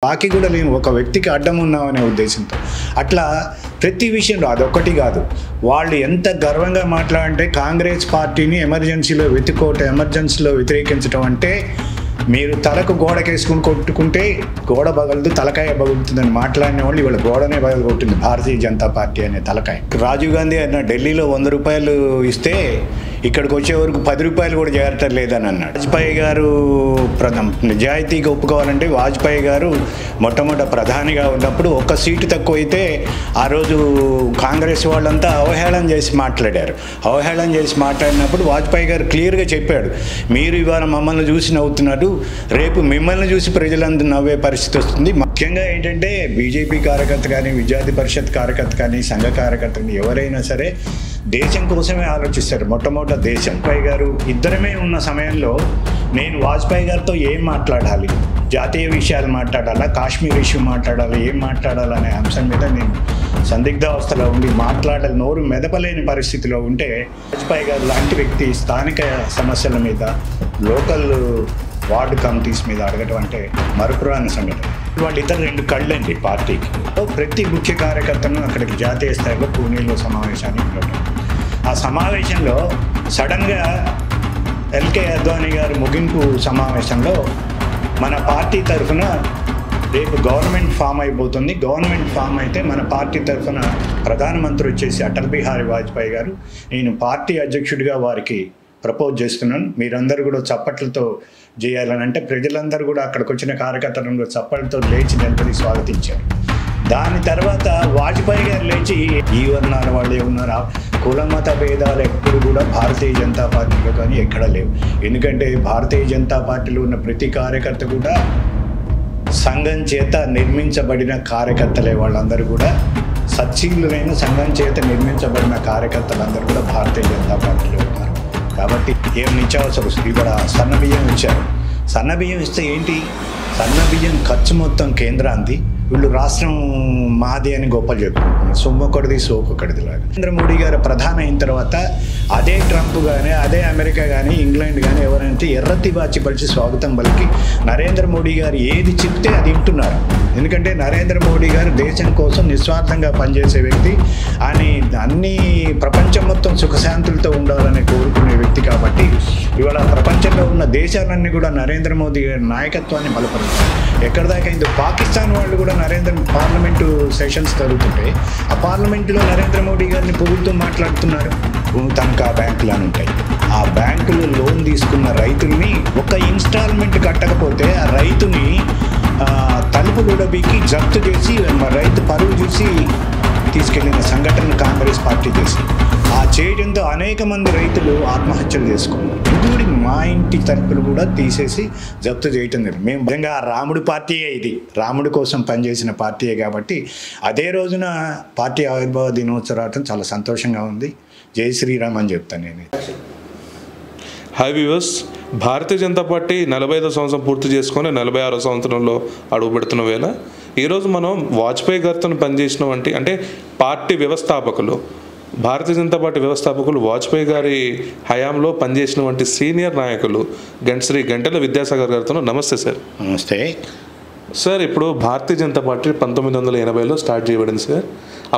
బాకీ కూడా లేము, ఒక వ్యక్తికి అడ్డం ఉన్నామనే ఉద్దేశంతో. అట్లా ప్రతి విషయంలో అదొక్కటి కాదు, వాళ్ళు ఎంత గర్వంగా మాట్లాడంటే కాంగ్రెస్ పార్టీని ఎమర్జెన్సీలో వ్యతిరేకించడం అంటే మీరు తలకు గోడకేసుకుని కొట్టుకుంటే గోడ పగలదు, తలకాయ పగులుతుందని మాట్లాడిన వాళ్ళు ఇవాళ గోడనే పగలగొట్టింది భారతీయ జనతా పార్టీ అనే తలకాయ. రాజీవ్ గాంధీ అన్న ఢిల్లీలో 100 రూపాయలు ఇస్తే ఇక్కడికి వచ్చే వరకు 10 రూపాయలు కూడా చేరటం లేదని అన్నాడు. వాజ్పేయి గారు నిజాయితీగా ఒప్పుకోవాలంటే వాజ్పేయి గారు మొట్టమొదట ప్రధానిగా ఉన్నప్పుడు ఒక్క సీటు తక్కువ అయితే ఆ రోజు కాంగ్రెస్ వాళ్ళంతా అవహేళన చేసి మాట్లాడినప్పుడు వాజ్పేయి గారు క్లియర్గా చెప్పాడు, మీరు ఇవాళ మమ్మల్ని చూసి నవ్వుతున్నారు, రేపు మిమ్మల్ని చూసి ప్రజలందరూ నవ్వే పరిస్థితి వస్తుంది. ముఖ్యంగా ఏంటంటే బీజేపీ కార్యకర్త కానీ, విద్యార్థి పరిషత్ కార్యకర్త కానీ, సంఘ కార్యకర్త కానీ ఎవరైనా సరే దేశం కోసమే ఆలోచిస్తారు. మొట్టమొదట దేశం. వాజ్పేయి గారు ఇద్దరమే ఉన్న సమయంలో నేను వాజ్పేయి గారితో ఏం మాట్లాడాలి, జాతీయ విషయాలు మాట్లాడాలా, కాశ్మీర్ ఇష్యూ మాట్లాడాలి, ఏం మాట్లాడాలనే అంశం మీద నేను సందిగ్ధావస్థలో ఉండి నోరు మెదపలేని పరిస్థితిలో ఉంటే వాజ్పేయి గారు లాంటి వ్యక్తి స్థానిక సమస్యల మీద, లోకల్ వార్డు కమిటీస్ మీద అడగటం అంటే మరుపురాని సంఘటన. వాళ్ళిద్దరు 2 కళ్ళండి పార్టీకి. ప్రతి ముఖ్య కార్యకర్తను అక్కడికి జాతీయ స్థాయిలో పూణేలో సమావేశానికి వెళ్ళడం. ఆ సమావేశంలో సడన్గా ఎల్కే అద్వానీ గారు ముగింపు సమావేశంలో మన పార్టీ తరఫున రేపు గవర్నమెంట్ ఫామ్ అయిపోతుంది, గవర్నమెంట్ ఫామ్ అయితే మన పార్టీ తరఫున ప్రధానమంత్రి వచ్చేసి అటల్ బిహారీ వాజ్పేయి గారు, నేను పార్టీ అధ్యక్షుడిగా వారికి ప్రపోజ్ చేస్తున్నాను, మీరందరూ కూడా చప్పట్లతో చేయాలని అంటే ప్రజలందరూ కూడా అక్కడికి వచ్చిన కార్యకర్తలను చప్పట్లతో లేచి నిలబడి స్వాగతించారు. దాని తర్వాత వాజ్పేయి గారు లేచి ఈ వర్ణాల వాళ్ళే ఉన్నారు, కుల మత భేదాలు ఎప్పుడు కూడా భారతీయ జనతా పార్టీలో కానీ ఎక్కడ లేవు. ఎందుకంటే భారతీయ జనతా పార్టీలో ఉన్న ప్రతి కార్యకర్త కూడా సంఘం చేత నిర్మించబడిన కార్యకర్తలే. వాళ్ళందరూ కూడా సచ్చీలులైన సంఘం చేత నిర్మించబడిన కార్యకర్తలందరూ కూడా భారతీయ జనతా పార్టీలో ఉన్నారు. కాబట్టి ఏం నిత్యావసర ఇక్కడ సన్నబియ్యం ఇచ్చారు. సన్నబియ్యం ఇస్తే ఏంటి, సన్నబియ్యం ఖర్చు మొత్తం కేంద్రాంది, వీళ్ళు రాష్ట్రం మాది అని గొప్పలు చెప్పుకుంటున్నారు. సొమ్మొకటిది సోకొకటిది లాగా. నరేంద్ర మోడీ గారు ప్రధాని అయిన తర్వాత అదే ట్రంప్ కానీ, అదే అమెరికా కానీ, ఇంగ్లాండ్ కానీ ఎవరంటే ఎర్రతి బాచి పలిచి స్వాగతం పలికి నరేంద్ర మోడీ గారు ఏది చెప్తే అది వింటున్నారు. ఎందుకంటే నరేంద్ర మోడీ గారు దేశం కోసం నిస్వార్థంగా పనిచేసే వ్యక్తి అని, అన్ని ప్రపంచం మొత్తం సుఖశాంతులతో ఉండాలని కోరుకునే వ్యక్తి. కాబట్టి ఇవాళ ప్రపంచంలో ఉన్న దేశాలన్నీ కూడా నరేంద్ర మోదీ గారి నాయకత్వాన్ని బలపరుస్తారు. ఎక్కడిదాకా ఇందుకు పాకిస్తాన్ వాళ్ళు కూడా పార్లమెంటు సెషన్స్ జరుగుతుంటే ఆ పార్లమెంటులో నరేంద్ర మోడీ గారిని పొగుడుతూ మాట్లాడుతున్నారు. తనఖా బ్యాంకులు అని ఉంటాయి, ఆ బ్యాంకులు లోన్ తీసుకున్న రైతుల్ని ఒక ఇన్స్టాల్మెంట్ కట్టకపోతే ఆ రైతుని తలుపు గొడబీకి జప్తు చేసి రైతు పరువు చూసి తీసుకెళ్లిన సంఘటన కాంగ్రెస్ పార్టీ చేసింది. ఆ చేయడంతో అనేక మంది రైతులు ఆత్మహత్యలు చేసుకున్నారు. ఇంక్లూడింగ్ మా ఇంటి తలుపులు కూడా తీసేసి జప్తు చేయటం జరిగింది. మేము నిజంగా రాముడి పార్టీయే, ఇది రాముడి కోసం పనిచేసిన పార్టీయే. కాబట్టి అదే రోజున పార్టీ ఆవిర్భావ దినోత్సవం రావటం చాలా సంతోషంగా ఉంది. జై శ్రీరామ్ అని చెప్తాను నేను. High viewers, Bharatiya Janata party 45వ సంవత్సరం పూర్తి చేసుకొని 46వ సంవత్సరంలో అడుగు పెడుతున్న వేళ ఈరోజు మనం వాజ్పేయి గారితో పనిచేసిన అంటే పార్టీ వ్యవస్థాపకులు, భారతీయ జనతా పార్టీ వ్యవస్థాపకులు వాజ్పేయి గారి హయాంలో పనిచేసినటువంటి సీనియర్ నాయకులు శ్రీ గంటెల విద్యాసాగర్ గారితో. నమస్తే సార్. నమస్తే సార్. ఇప్పుడు భారతీయ జనతా పార్టీ 1980లో స్టార్ట్ చేయబడింది సార్.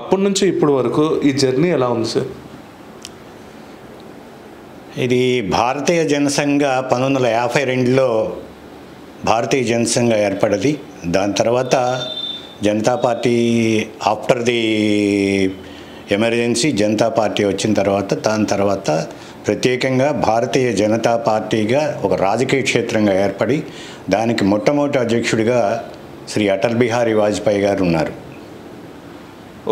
అప్పటి నుంచి ఇప్పటి వరకు ఈ జర్నీ ఎలా ఉంది సార్? ఇది భారతీయ జనసంఘ 1952లో భారతీయ జనసంఘ ఏర్పడింది. దాని తర్వాత Janata party after the emergency Janata party వచ్చిన తర్వాత దాని తర్వాత ప్రత్యేకంగా భారతీయ జనతా పార్టీగా ఒక రాజకీయ క్షేత్రంగా ఏర్పడి దానికి మొట్టమొదటి అధ్యక్షుడిగా శ్రీ అటల్ బిహారీ వాజ్పేయి గారు ఉన్నారు.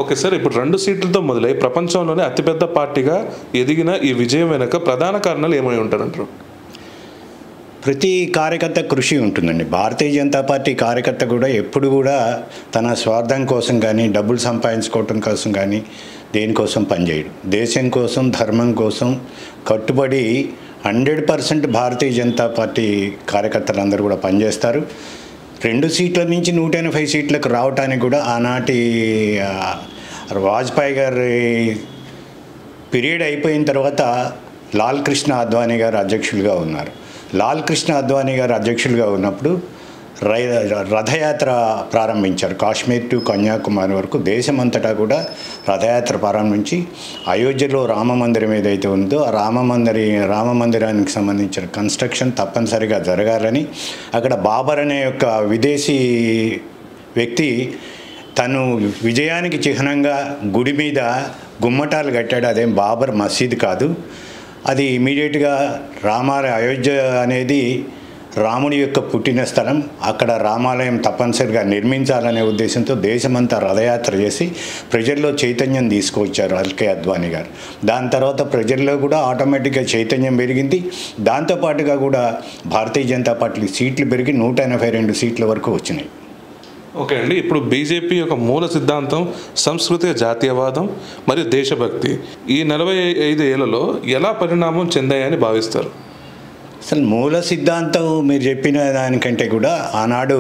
ఓకే సార్, ఇప్పుడు 2 సీట్లతో మొదలై ప్రపంచంలోనే అతిపెద్ద పార్టీగా ఎదిగిన ఈ విజయం వెనుక ప్రధాన కారణాలు ఏమై ఉంటారంటారు? ప్రతి కార్యకర్త కృషి ఉంటుందండి. భారతీయ జనతా పార్టీ కార్యకర్త కూడా ఎప్పుడు కూడా తన స్వార్థం కోసం కానీ, డబ్బులు సంపాదించుకోవటం కోసం కానీ దేనికోసం పనిచేయడు. దేశం కోసం, ధర్మం కోసం కట్టుబడి 100% భారతీయ జనతా పార్టీ కార్యకర్తలందరూ కూడా పనిచేస్తారు. 2 సీట్ల నుంచి 180 సీట్లకు రావటానికి కూడా ఆనాటి వాజ్పేయి గారి పీరియడ్ అయిపోయిన తర్వాత లాల్ కృష్ణ అద్వానీ గారు అధ్యక్షులుగా ఉన్నారు. లాల్ కృష్ణ అద్వానీ గారు అధ్యక్షులుగా ఉన్నప్పుడు రథయాత్ర ప్రారంభించారు. కాశ్మీర్ టు కన్యాకుమారి వరకు దేశమంతటా కూడా రథయాత్ర ప్రారంభించి అయోధ్యలో రామ మందిరం ఏదైతే ఉందో ఆ రామ మందిరానికి సంబంధించిన కన్స్ట్రక్షన్ తప్పనిసరిగా జరగాలని, అక్కడ బాబర్ అనే యొక్క విదేశీ వ్యక్తి తను విజయానికి చిహ్నంగా గుడి మీద గుమ్మటాలు కట్టాడు. అదేం బాబర్ మసీద్ కాదు, అది ఇమీడియట్గా అయోధ్య అనేది రాముడి యొక్క పుట్టిన స్థలం, అక్కడ రామాలయం తప్పనిసరిగా నిర్మించాలనే ఉద్దేశంతో దేశమంతా రథయాత్ర చేసి ప్రజల్లో చైతన్యం తీసుకొచ్చారు ఎల్కే అద్వానీ గారు. దాని తర్వాత ప్రజల్లో కూడా ఆటోమేటిక్గా చైతన్యం పెరిగింది. దాంతోపాటుగా కూడా భారతీయ జనతా పార్టీ సీట్లు పెరిగి 182 సీట్ల వరకు వచ్చినాయి. ఓకే అండి, ఇప్పుడు బీజేపీ యొక్క మూల సిద్ధాంతం సంస్కృతి, జాతీయవాదం మరియు దేశభక్తి ఈ 45 ఏళ్లలో ఎలా పరిణామం చెందాయని భావిస్తారు? అసలు మూల సిద్ధాంతం మీరు చెప్పిన దానికంటే కూడా ఆనాడు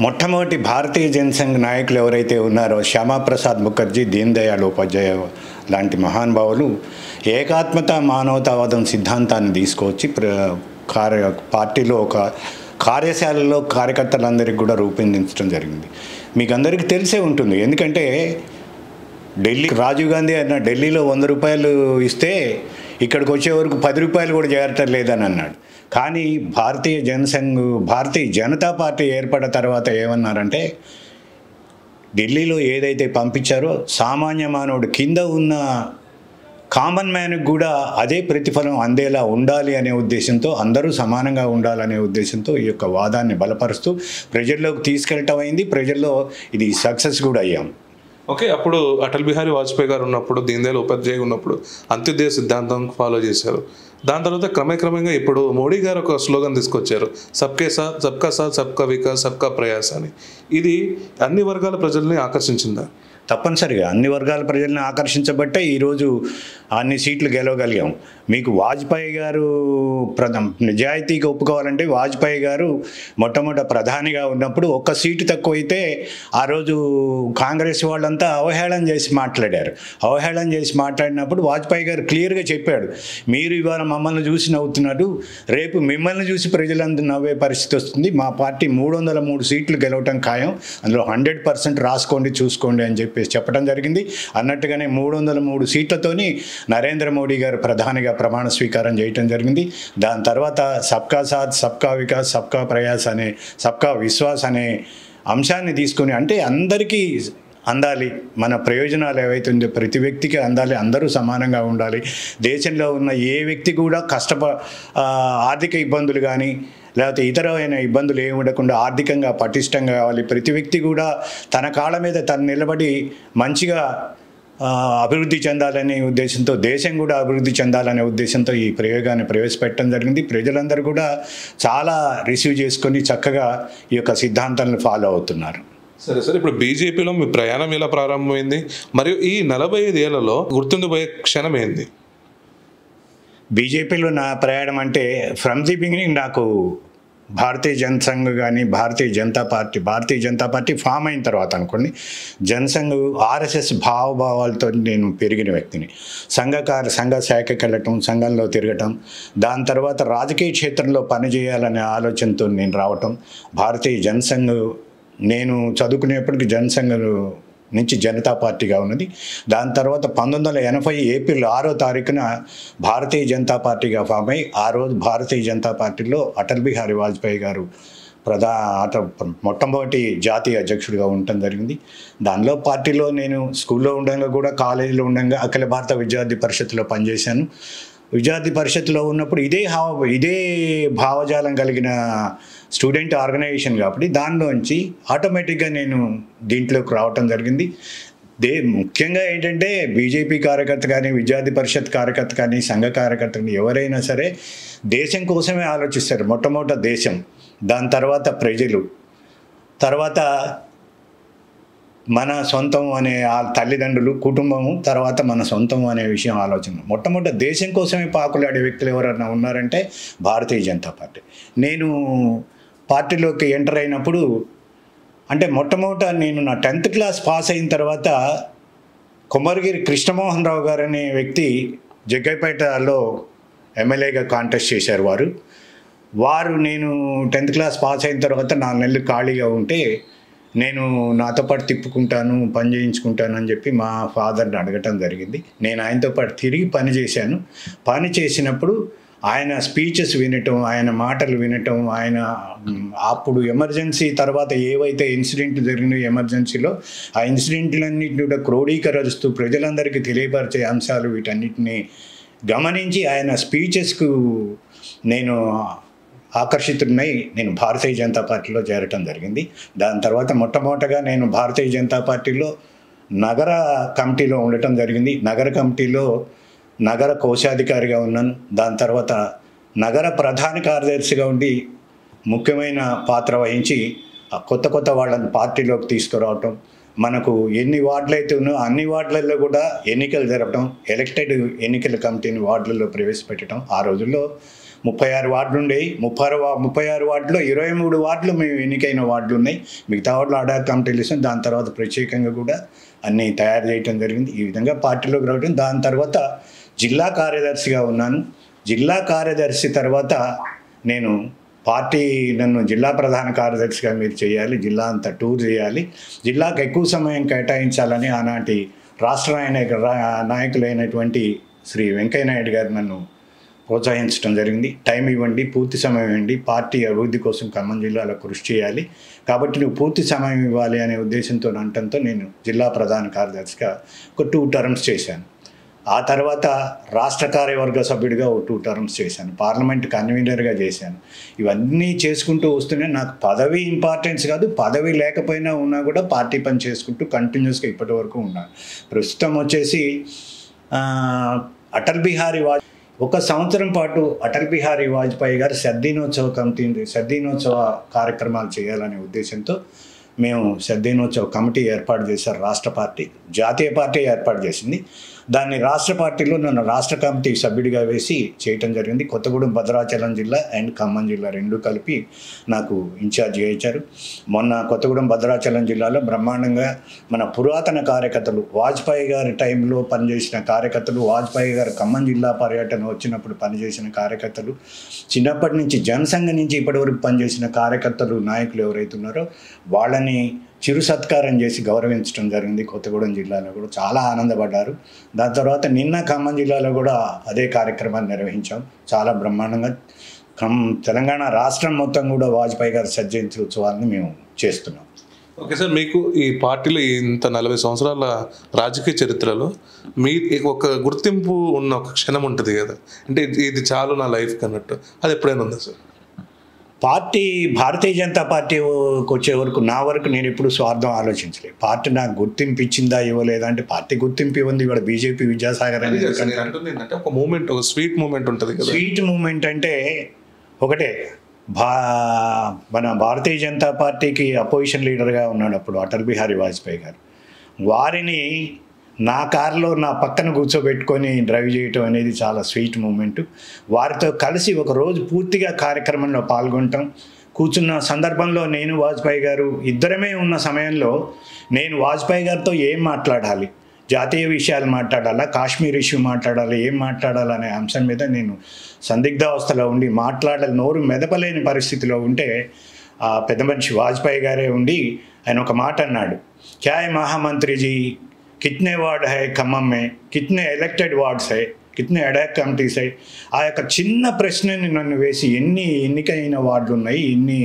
మొట్టమొదటి భారతీయ జనసంఘ్ నాయకులు ఎవరైతే ఉన్నారో శ్యామాప్రసాద్ ముఖర్జీ, దీన్ దయాళ్ ఉపాధ్యాయ లాంటి మహానుభావులు ఏకాత్మత మానవతావాదం సిద్ధాంతాన్ని తీసుకొచ్చి పార్టీలో ఒక కార్యశాలలో కార్యకర్తలందరికీ కూడా రూపొందించడం జరిగింది. మీకు అందరికీ తెలిసే ఉంటుంది, ఎందుకంటే రాజీవ్ గాంధీ అన్న ఢిల్లీలో 100 రూపాయలు ఇస్తే ఇక్కడికి వచ్చే వరకు 10 రూపాయలు కూడా చేరటం లేదని అన్నాడు. కానీ భారతీయ జనతా పార్టీ ఏర్పడిన తర్వాత ఏమన్నారంటే ఢిల్లీలో ఏదైతే పంపించారో సామాన్య మానవుడు కింద ఉన్న కామన్ మ్యాన్కి కూడా అదే ప్రతిఫలం అందేలా ఉండాలి అనే ఉద్దేశంతో, అందరూ సమానంగా ఉండాలనే ఉద్దేశంతో ఈ యొక్క వాదాన్ని బలపరుస్తూ ప్రజల్లోకి తీసుకెళ్ళటం అయింది. ప్రజల్లో ఇది సక్సెస్ కూడా అయ్యాం. ఓకే, అప్పుడు అటల్ బిహారీ వాజ్పేయి గారు ఉన్నప్పుడు, దీన్ దయాళ్ ఉపాధ్యాయ ఉన్నప్పుడు అంత్యోదయ సిద్ధాంతం ఫాలో చేశారు. దాని తర్వాత క్రమక్రమంగా ఇప్పుడు మోడీ గారు ఒక స్లోగన్ తీసుకొచ్చారు, సబ్కా సాత్ సబ్కా వికాస్ సబ్కా ప్రయాస్ అని. ఇది అన్ని వర్గాల ప్రజల్ని ఆకర్షించిందా? తప్పనిసరిగా అన్ని వర్గాల ప్రజల్ని ఆకర్షించబట్టే ఈరోజు అన్ని సీట్లు గెలవగలిగాం. మీకు వాజ్పేయి గారు నిజాయితీగా ఒప్పుకోవాలంటే వాజ్పేయి గారు మొట్టమొదట ప్రధానిగా ఉన్నప్పుడు ఒక్క సీటు తక్కువైతే ఆ రోజు కాంగ్రెస్ వాళ్ళంతా అవహేళన చేసి మాట్లాడినప్పుడు వాజ్పేయి గారు క్లియర్గా చెప్పాడు, మీరు ఇవాళ మమ్మల్ని చూసి నవ్వుతున్నారు, రేపు మిమ్మల్ని చూసి ప్రజలందరూ నవ్వే పరిస్థితి వస్తుంది. మా పార్టీ 303 సీట్లు గెలవటం ఖాయం, అందులో 100% రాసుకోండి చూసుకోండి అని చెప్పడం జరిగింది. అన్నట్టుగానే 303 సీట్లతోని నరేంద్ర మోడీ గారు ప్రధానిగా ప్రమాణ స్వీకారం చేయటం జరిగింది. దాని తర్వాత సబ్కా సాత్ సబ్కా వికాస్ సబ్కా ప్రయాస్ అనే సబ్కా విశ్వాస్ అనే అంశాన్ని తీసుకొని, అంటే అందరికీ అందాలి, మన ప్రయోజనాలు ఏవైతే ఉందో ప్రతి వ్యక్తికి అందాలి, అందరూ సమానంగా ఉండాలి, దేశంలో ఉన్న ఏ వ్యక్తి కూడా ఆర్థిక ఇబ్బందులు కానీ లేకపోతే ఇతరమైన ఇబ్బందులు ఏమి ఉండకుండా ఆర్థికంగా పటిష్టంగా కావాలి, ప్రతి వ్యక్తి కూడా తన కాళ్ళ మీద తను నిలబడి మంచిగా అభివృద్ధి చెందాలనే ఉద్దేశంతో, దేశం కూడా అభివృద్ధి చెందాలనే ఉద్దేశంతో ఈ ప్రయోగాన్ని ప్రవేశపెట్టడం జరిగింది. ప్రజలందరూ కూడా చాలా రిసీవ్ చేసుకొని చక్కగా ఈ యొక్క సిద్ధాంతాలను ఫాలో అవుతున్నారు. సరే, ఇప్పుడు బీజేపీలో మీ ప్రయాణం ఎలా ప్రారంభమైంది, మరియు ఈ 45 ఏళ్లలో గుర్తుండిపోయే క్షణం ఏంది? బీజేపీలో నా ప్రయాణం అంటే ఫ్రమ్ ది బిగినింగ్ నాకు భారతీయ జనసంఘ్ కానీ భారతీయ జనతా పార్టీ ఫామ్ అయిన తర్వాత అనుకోండి, జనసంఘ్ ఆర్ఎస్ఎస్ భావభావాలతో నేను పెరిగిన వ్యక్తిని. సంఘ శాఖకి వెళ్ళటం, సంఘంలో తిరగటం, దాని తర్వాత రాజకీయ క్షేత్రంలో పనిచేయాలనే ఆలోచనతో నేను రావటం. భారతీయ జనసంఘ్ నేను చదువుకునేప్పటికి జనసంఘ్ నుంచి జనతా పార్టీగా ఉన్నది. దాని తర్వాత 1980 ఏప్రిల్ 6వ తారీఖున భారతీయ జనతా పార్టీగా ఫామ్ అయ్యి, ఆ రోజు భారతీయ జనతా పార్టీలో అటల్ బిహారీ వాజ్పేయి గారు మొట్టమొదటి జాతీయ అధ్యక్షుడిగా ఉండటం జరిగింది. దానిలో పార్టీలో నేను స్కూల్లో ఉండగా కూడా, కాలేజీలో ఉండగా అఖిల భారత విద్యార్థి పరిషత్లో పనిచేశాను. విద్యార్థి పరిషత్లో ఉన్నప్పుడు ఇదే భావజాలం కలిగిన స్టూడెంట్ ఆర్గనైజేషన్ కాబట్టి దానిలోంచి ఆటోమేటిక్గా నేను దీంట్లోకి రావటం జరిగింది. ముఖ్యంగా ఏంటంటే బీజేపీ కార్యకర్త కానీ, విద్యార్థి పరిషత్ కార్యకర్త కానీ, సంఘ కార్యకర్త కానీ ఎవరైనా సరే దేశం కోసమే ఆలోచిస్తారు. మొట్టమొదట దేశం, దాని తర్వాత ప్రజలు, తర్వాత మన సొంతం అనే తల్లిదండ్రులు, కుటుంబము, తర్వాత మన సొంతం అనే విషయం ఆలోచన. మొట్టమొదటి దేశం కోసమే పాకులాడే వ్యక్తులు ఎవరన్నా ఉన్నారంటే భారతీయ జనతా పార్టీ. నేను పార్టీలోకి ఎంటర్ అయినప్పుడు, అంటే మొట్టమొదట నేను నా 10th క్లాస్ పాస్ అయిన తర్వాత కొమరగిరి కృష్ణమోహన్ రావు గారు అనే వ్యక్తి జగ్గైపేటలో ఎమ్మెల్యేగా కాంటెస్ట్ చేశారు. వారు నేను 10th క్లాస్ పాస్ అయిన తర్వాత 4 నెలలు ఖాళీగా ఉంటే నేను నాతో పాటు తిప్పుకుంటాను, పని చేయించుకుంటాను అని చెప్పి మా ఫాదర్ని అడగటం జరిగింది. నేను ఆయనతో పాటు తిరిగి పని చేశాను. పని చేసినప్పుడు ఆయన స్పీచెస్ వినటం, ఆయన మాటలు వినటం, ఆయన అప్పుడు ఎమర్జెన్సీ తర్వాత ఏవైతే ఇన్సిడెంట్లు జరిగినాయో ఎమర్జెన్సీలో ఆ ఇన్సిడెంట్లన్నింటినీ కూడా క్రోడీకరుస్తూ ప్రజలందరికీ తెలియపరిచే అంశాలు వీటన్నిటిని గమనించి ఆయన స్పీచెస్కు నేను ఆకర్షితుడినై నేను భారతీయ జనతా పార్టీలో చేరటం జరిగింది. దాని తర్వాత మొట్టమొదటగా నేను భారతీయ జనతా పార్టీలో నగర కమిటీలో ఉండటం జరిగింది. నగర కమిటీలో నగర కోశాధికారిగా ఉన్నాను. దాని తర్వాత నగర ప్రధాన కార్యదర్శిగా ఉండి ముఖ్యమైన పాత్ర వహించి కొత్త వాళ్ళని పార్టీలోకి తీసుకురావటం, మనకు ఎన్ని వార్డులు అయితే ఉన్నాయో అన్ని వార్డులలో కూడా ఎన్నికలు జరపడం, ఎలక్టెడ్ ఎన్నికల కమిటీని వార్డులలో ప్రవేశపెట్టడం. ఆ రోజుల్లో 36 వార్డులు ఉండేవి. 36 వార్డులో 23 వార్డులు మేము ఎన్నికైన వార్డులు ఉన్నాయి. మిగతా వార్డులు అడాక్ కమిటీలు ఇస్తాం. దాని తర్వాత ప్రత్యేకంగా కూడా అన్నీ తయారు చేయటం జరిగింది. ఈ విధంగా పార్టీలోకి రావడం. దాని తర్వాత జిల్లా కార్యదర్శిగా ఉన్నాను. జిల్లా కార్యదర్శి తర్వాత నేను పార్టీ నన్ను జిల్లా ప్రధాన కార్యదర్శిగా మీరు చేయాలి, జిల్లా అంతా టూర్ చేయాలి, జిల్లాకు ఎక్కువ సమయం కేటాయించాలని ఆనాటి రాష్ట్ర నాయకులైనటువంటి శ్రీ వెంకయ్య నాయుడు గారు నన్ను ప్రోత్సహించడం జరిగింది. టైం ఇవ్వండి, పూర్తి సమయం ఇవ్వండి, పార్టీ అభివృద్ధి కోసం ఖమ్మం జిల్లాలో కృషి చేయాలి, కాబట్టి నువ్వు పూర్తి సమయం ఇవ్వాలి అనే ఉద్దేశంతో అనటంతో నేను జిల్లా ప్రధాన కార్యదర్శిగా ఒక 2 టర్మ్స్ చేశాను. ఆ తర్వాత రాష్ట్ర కార్యవర్గ సభ్యుడిగా ఒక 2 టర్మ్స్ చేశాను. పార్లమెంట్ కన్వీనర్గా చేశాను. ఇవన్నీ చేసుకుంటూ వస్తూనే నాకు పదవి ఇంపార్టెన్స్ కాదు, పదవి లేకపోయినా ఉన్నా కూడా పార్టీ పని చేసుకుంటూ కంటిన్యూస్గా ఇప్పటి వరకు ఉన్నాను. ప్రస్తుతం వచ్చేసి అటల్ బిహారీ వాజ్పేయి 1 సంవత్సరం పాటు అటల్ బిహారీ వాజ్పేయి గారు శతదినోత్సవ కార్యక్రమాలు చేయాలనే ఉద్దేశంతో మేము శతదినోత్సవ కమిటీ ఏర్పాటు చేశారు. రాష్ట్ర పార్టీ, జాతీయ పార్టీ ఏర్పాటు చేసింది. దాన్ని రాష్ట్ర పార్టీలో నన్ను రాష్ట్ర కమిటీ సభ్యుడిగా వేసి చేయటం జరిగింది. కొత్తగూడెం భద్రాచలం జిల్లా అండ్ ఖమ్మం జిల్లా 2 కలిపి నాకు ఇన్ఛార్జ్ చేయించారు. మొన్న కొత్తగూడెం భద్రాచలం జిల్లాలో బ్రహ్మాండంగా మన పురాతన కార్యకర్తలు, వాజ్పేయి గారి టైంలో పనిచేసిన కార్యకర్తలు, వాజ్పేయి గారు ఖమ్మం జిల్లా పర్యటన వచ్చినప్పుడు పనిచేసిన కార్యకర్తలు, చిన్నప్పటి నుంచి జనసంఘ నుంచి ఇప్పటి వరకు పనిచేసిన కార్యకర్తలు, నాయకులు ఎవరైతే ఉన్నారో వాళ్ళని చిరు సత్కారం చేసి గౌరవించడం జరిగింది. కొత్తగూడెం జిల్లాలో కూడా చాలా ఆనందపడ్డారు. దాని తర్వాత నిన్న ఖమ్మం జిల్లాలో కూడా అదే కార్యక్రమాన్ని నిర్వహించాం. చాలా బ్రహ్మాండంగా తెలంగాణ రాష్ట్రం మొత్తం కూడా వాజ్పేయి గారి జయంతి ఉత్సవాన్ని మేము చేస్తున్నాం. ఓకే సార్, మీకు ఈ పార్టీలో ఇంత 40 సంవత్సరాల రాజకీయ చరిత్రలో మీ ఒక గుర్తింపు ఉన్న ఒక క్షణం ఉంటుంది కదా, అంటే ఇది చాలు నా లైఫ్కి అన్నట్టు, అది ఎప్పుడైనా ఉందా సార్? పార్టీ భారతీయ జనతా పార్టీకి వచ్చే వరకు నా వరకు నేను ఎప్పుడు స్వార్థం ఆలోచించలేదు. పార్టీ నాకు గుర్తింపు ఇచ్చిందా ఇవ్వలేదా అంటే పార్టీ గుర్తింపు ఇవ్వండి. ఇవాళ బీజేపీ విద్యాసాగర్ అని ఒక మూమెంట్, ఒక స్వీట్ మూమెంట్ ఉంటుంది కదా. స్వీట్ మూమెంట్ అంటే ఒకటే, మన భారతీయ జనతా పార్టీకి అపోజిషన్ లీడర్గా ఉన్నాడు అప్పుడు అటల్ బిహారీ వాజ్పేయి గారు. వారిని నా కారులో నా పక్కన కూర్చోబెట్టుకొని డ్రైవ్ చేయటం అనేది చాలా స్వీట్ మూమెంట్. వారితో కలిసి ఒక రోజు పూర్తిగా కార్యక్రమంలో పాల్గొనటం, కూర్చున్న సందర్భంలో నేను వాజ్పేయి గారు ఇద్దరమే ఉన్న సమయంలో నేను వాజ్పేయి గారితో ఏం మాట్లాడాలి, జాతీయ విషయాలు మాట్లాడాలా, కాశ్మీర్ ఇష్యూ మాట్లాడాలి, ఏం మాట్లాడాలనే అంశం మీద నేను సందిగ్ధావస్థలో ఉండి నోరు మెదపలేని పరిస్థితిలో ఉంటే ఆ పెద్ద మనిషి వాజ్పేయి గారే ఉండి ఆయన ఒక మాట అన్నాడు, క్యా హై మహామంత్రిజీ, कितने वार्ड है खम्मम में, कितने ఎలక్టెడ్ వార్డ్స్ है, कितने అడాక్ కమిటీస్ है. ఆ యొక్క చిన్న ప్రశ్నని నన్ను వేసి ఎన్ని ఎన్నికైన వార్డులు ఉన్నాయి, ఎన్ని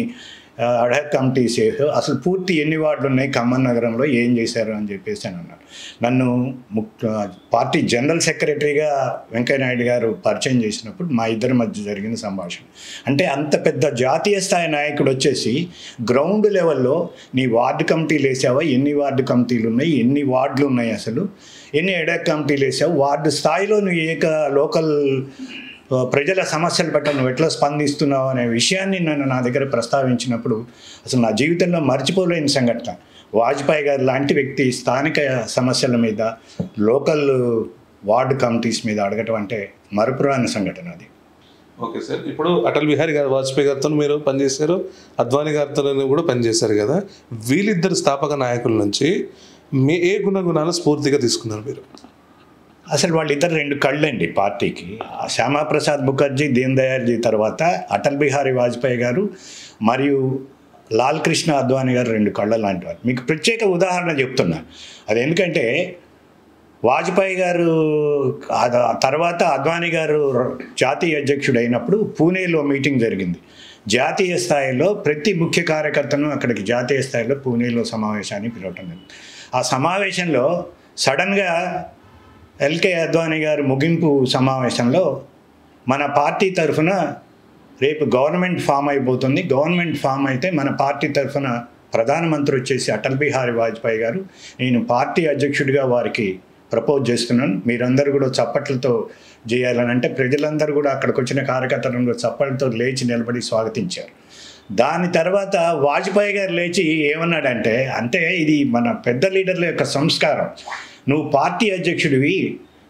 అడాక్ కమిటీస్, అసలు పూర్తి ఎన్ని వార్డులు ఉన్నాయి ఖమ్మం నగరంలో, ఏం చేశారు అని చెప్పేసి అని అన్నాడు. నన్ను పార్టీ జనరల్ సెక్రటరీగా వెంకయ్య నాయుడు గారు పరిచయం చేసినప్పుడు మా ఇద్దరి మధ్య జరిగిన సంభాషణ అంటే, అంత పెద్ద జాతీయ స్థాయి నాయకుడు వచ్చేసి గ్రౌండ్ లెవెల్లో నీ వార్డు కమిటీలు వేసావా, ఎన్ని వార్డు కమిటీలు ఉన్నాయి, ఎన్ని వార్డులు ఉన్నాయి, అసలు ఎన్ని అడాక్ కమిటీలు వేసావు, వార్డు స్థాయిలో నువ్వు లోకల్ ప్రజల సమస్యలు పట్ల నువ్వు ఎట్లా స్పందిస్తున్నావు అనే విషయాన్ని నన్ను నా దగ్గర ప్రస్తావించినప్పుడు అసలు నా జీవితంలో మర్చిపోలేని సంఘటన. వాజ్పేయి గారు లాంటి వ్యక్తి స్థానిక సమస్యల మీద, లోకల్ వార్డు కమిటీస్ మీద అడగటం అంటే మరపురాని సంఘటన అది. ఓకే సార్, ఇప్పుడు అటల్ బిహారీ గారు వాజ్పేయి గారితో మీరు పనిచేశారు, అద్వానీ గారితో కూడా పనిచేశారు కదా, వీళ్ళిద్దరు స్థాపక నాయకుల నుంచి ఏ గుణగుణాలు స్ఫూర్తిగా తీసుకున్నారు మీరు? అసలు వాళ్ళిద్దరు రెండు కళ్ళండి పార్టీకి. శ్యామాప్రసాద్ ముఖర్జీ, దీన్ దయాల్జీ తర్వాత అటల్ బిహారీ వాజ్పేయి గారు మరియు లాల్ కృష్ణ అద్వానీ గారు రెండు కళ్ళ లాంటి వారు. మీకు ప్రత్యేక ఉదాహరణ చెప్తున్నా. అది ఎందుకంటే వాజ్పేయి గారు తర్వాత అద్వానీ గారు జాతీయ అధ్యక్షుడు అయినప్పుడు పూణేలో మీటింగ్ జరిగింది. జాతీయ స్థాయిలో ప్రతి ముఖ్య కార్యకర్తను అక్కడికి జాతీయ స్థాయిలో పూణేలో సమావేశాన్ని పిలవటం జరిగింది. ఆ సమావేశంలో సడన్గా ఎల్కే అద్వానీ గారు ముగింపు సమావేశంలో మన పార్టీ తరఫున రేపు గవర్నమెంట్ ఫామ్ అయిపోతుంది, గవర్నమెంట్ ఫామ్ అయితే మన పార్టీ తరఫున ప్రధానమంత్రి వచ్చేసి అటల్ బిహారీ వాజ్పేయి గారు, నేను పార్టీ అధ్యక్షుడిగా వారికి ప్రపోజ్ చేస్తున్నాను, మీరందరూ కూడా చప్పట్లతో చేయాలని అంటే ప్రజలందరూ కూడా అక్కడికి వచ్చిన కార్యకర్తలను చప్పట్లతో లేచి నిలబడి స్వాగతించారు. దాని తర్వాత వాజ్పేయి గారు లేచి ఏమన్నాడంటే, అంటే ఇది మన పెద్ద లీడర్ల యొక్క సంస్కారం, నువ్వు పార్టీ అధ్యక్షుడివి,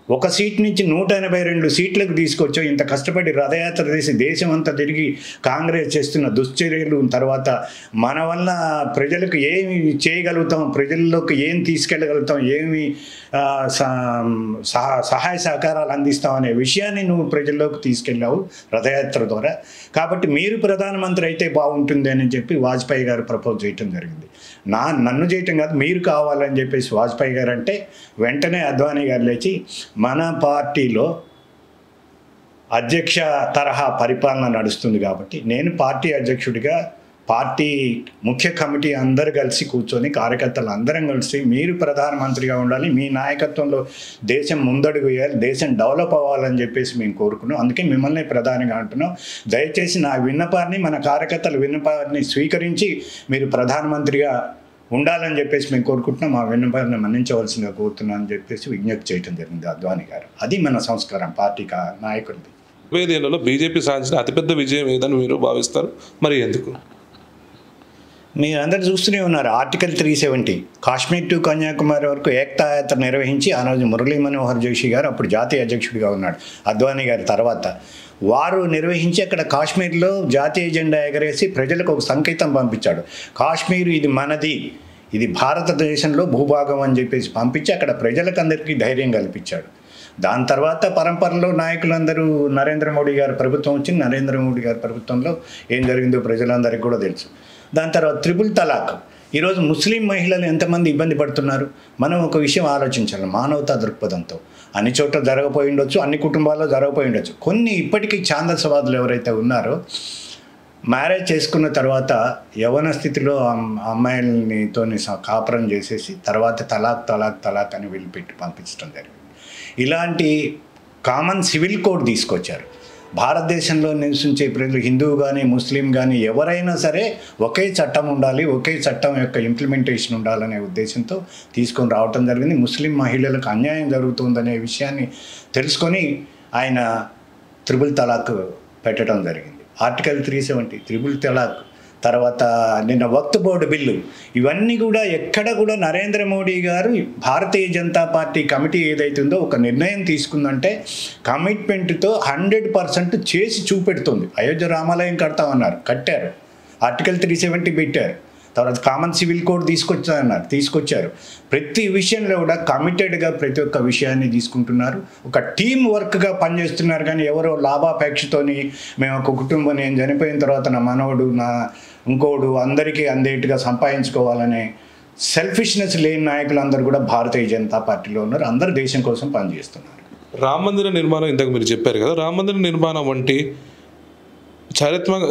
ఒక సీట్ నుంచి 182 సీట్లకు తీసుకొచ్చావు, ఇంత కష్టపడి రథయాత్ర చేసి దేశం అంతా తిరిగి కాంగ్రెస్ చేస్తున్న దుశ్చర్యలు తర్వాత మన వల్ల ప్రజలకు ఏమి చేయగలుగుతాం, ప్రజల్లోకి ఏం తీసుకెళ్ళగలుగుతాం, ఏమి సహాయ సహకారాలు అందిస్తాం అనే విషయాన్ని నువ్వు ప్రజల్లోకి తీసుకెళ్ళావు రథయాత్ర ద్వారా, కాబట్టి మీరు ప్రధానమంత్రి అయితే బాగుంటుంది అని చెప్పి వాజ్పేయి గారు ప్రపోజ్ చేయటం జరిగింది. నన్ను చేయటం కాదు, మీరు కావాలని చెప్పేసి వాజ్పేయి గారు అంటే వెంటనే అద్వానీ గారు లేచి మన పార్టీలో అధ్యక్ష తరహా పరిపాలన నడుస్తుంది కాబట్టి నేను పార్టీ అధ్యక్షుడిగా పార్టీ ముఖ్య కమిటీ అందరు కలిసి కూర్చొని కార్యకర్తలు అందరం కలిసి మీరు ప్రధానమంత్రిగా ఉండాలి, మీ నాయకత్వంలో దేశం ముందడుగు వేయాలి, దేశం డెవలప్ అవ్వాలని చెప్పేసి మేము కోరుకున్నాం, అందుకే మిమ్మల్ని ప్రధానిగా అంటున్నాం, దయచేసి నా విన్నపాన్ని మన కార్యకర్తల విన్నపాన్ని స్వీకరించి మీరు ప్రధానమంత్రిగా ఉండాలని చెప్పేసి మేము కోరుకుంటున్నాం, మా విన్నపాన్ని మన్నించవలసిందిగా కోరుతున్నాం అని చెప్పేసి విజ్ఞప్తి చేయడం జరిగింది అద్వానీ గారు. అది మన సంస్కారం పార్టీ నాయకుడిది. 25 ఏళ్లలో బీజేపీ సాధించిన అతిపెద్ద విజయం ఏదని మీరు భావిస్తారు, మరి ఎందుకు? మీరందరూ చూస్తూనే ఉన్నారు. ఆర్టికల్ 370 కాశ్మీర్ టు కన్యాకుమారి వరకు ఏక్తా యాత్ర నిర్వహించి ఆ రోజు మురళీ మనోహర్ జోషి గారు అప్పుడు జాతీయ అధ్యక్షుడిగా ఉన్నాడు అద్వానీ గారి తర్వాత, వారు నిర్వహించి అక్కడ కాశ్మీర్లో జాతీయ జెండా ఎగరేసి ప్రజలకు ఒక సంకేతం పంపించాడు, కాశ్మీర్ ఇది మనది, ఇది భారతదేశంలో భూభాగం అని చెప్పేసి పంపించి అక్కడ ప్రజలకు అందరికీ ధైర్యం కల్పించాడు. దాని తర్వాత పరంపరలో నాయకులందరూ నరేంద్ర మోడీ గారి ప్రభుత్వం వచ్చింది. నరేంద్ర మోడీ గారి ప్రభుత్వంలో ఏం జరిగిందో ప్రజలందరికీ కూడా తెలుసు. దాని తర్వాత ట్రిపుల్ తలాక్. ఈరోజు ముస్లిం మహిళలు ఎంతమంది ఇబ్బంది పడుతున్నారు. మనం ఒక విషయం ఆలోచించాలి, మానవతా దృక్పథంతో. అన్ని చోట్ల జరగపోయి ఉండొచ్చు, అన్ని కుటుంబాల్లో జరగపోయి ఉండొచ్చు, కొన్ని ఇప్పటికీ ఛాందసవాదులు ఎవరైతే ఉన్నారో మ్యారేజ్ చేసుకున్న తర్వాత యవ్వన స్థితిలో అమ్మాయిలతోని కాపురం చేసేసి తర్వాత తలాక్ తలాక్ తలాక్ అని వెళ్ళిపెట్టి పంపించడం జరిగింది. ఇలాంటి కామన్ సివిల్ కోడ్ తీసుకొచ్చారు. భారతదేశంలో నివసించే ప్రజలు హిందువు కానీ ముస్లిం కానీ ఎవరైనా సరే ఒకే చట్టం ఉండాలి, ఒకే చట్టం యొక్క ఇంప్లిమెంటేషన్ ఉండాలనే ఉద్దేశంతో తీసుకొని రావటం జరిగింది. ముస్లిం మహిళలకు అన్యాయం జరుగుతుందనే విషయాన్ని తెలుసుకొని ఆయన త్రిబుల్ తలాక్ పెట్టడం జరిగింది. ఆర్టికల్ 370 త్రిబుల్ తలాక్ తర్వాత నిన్న వక్ఫ్ బోర్డు బిల్లు, ఇవన్నీ కూడా ఎక్కడ కూడా నరేంద్ర మోడీ గారు భారతీయ జనతా పార్టీ కమిటీ ఏదైతుందో ఒక నిర్ణయం తీసుకుందంటే కమిట్మెంట్తో 100% చేసి చూపెడుతుంది. అయోధ్య రామాలయం కడతామన్నారు, కట్టారు. ఆర్టికల్ 370 పెట్టారు. తర్వాత కామన్ సివిల్ కోడ్ తీసుకొచ్చారు. ప్రతి విషయంలో కూడా కమిటెడ్గా ప్రతి ఒక్క విషయాన్ని తీసుకుంటున్నారు. ఒక టీం వర్క్గా పనిచేస్తున్నారు. కానీ ఎవరో లాభాపేక్షతోని మేము ఒక కుటుంబం, నేను చనిపోయిన తర్వాత నా మనవడు, నా ఇంకోడు అందరికీ అందేట్టుగా సంపాదించుకోవాలనే సెల్ఫిష్నెస్ లేని నాయకులందరూ కూడా భారతీయ జనతా పార్టీలో ఉన్నారు. అందరూ దేశం కోసం పనిచేస్తున్నారు. రామ మందిర నిర్మాణం ఇంతకు మీరు చెప్పారు కదా, రామ మందిర నిర్మాణం వంటి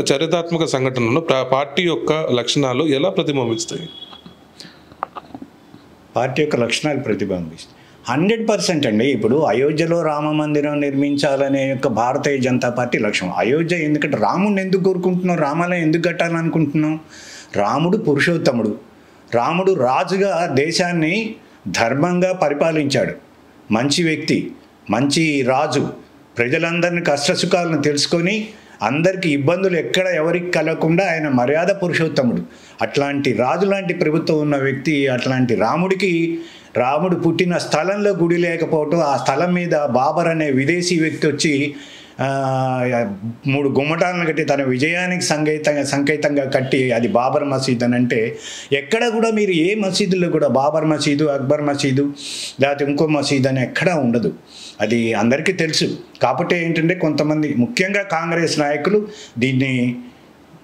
చరిత్రాత్మక సంఘటనలు పార్టీ యొక్క లక్షణాలు ఎలా ప్రతిబింబిస్తాయి? పార్టీ యొక్క లక్షణాలు ప్రతిబింబిస్తాయి 100% అండి. ఇప్పుడు అయోధ్యలో రామ మందిరం నిర్మించాలనే యొక్క భారతీయ జనతా పార్టీ లక్ష్యం. అయోధ్య ఎందుకంటే రాముడిని ఎందుకు కోరుకుంటున్నాం, రామాలయం ఎందుకు కట్టాలనుకుంటున్నాం? రాముడు పురుషోత్తముడు, రాముడు రాజుగా దేశాన్ని ధర్మంగా పరిపాలించాడు. మంచి వ్యక్తి, మంచి రాజు, ప్రజలందరినీ కష్టసుఖాలను తెలుసుకొని అందరికీ ఇబ్బందులు ఎక్కడ ఎవరికి కలగకుండా ఆయన మర్యాద పురుషోత్తముడు. అట్లాంటి రాజు లాంటి ప్రభుత్వం ఉన్న వ్యక్తి, అట్లాంటి రాముడు పుట్టిన స్థలంలో గుడి లేకపోవటం, ఆ స్థలం మీద బాబర్ అనే విదేశీ వ్యక్తి వచ్చి 3 గుమ్మటాలను కట్టి తన విజయానికి సంకేతంగా కట్టి అది బాబర్ మసీద్ అని అంటే ఎక్కడ కూడా మీరు ఏ మసీదులో కూడా బాబర్ మసీదు, అక్బర్ మసీదు, లేకపోతే ఇంకో మసీదు అని ఎక్కడా ఉండదు. అది అందరికీ తెలుసు. కాబట్టి ఏంటంటే కొంతమంది ముఖ్యంగా కాంగ్రెస్ నాయకులు దీన్ని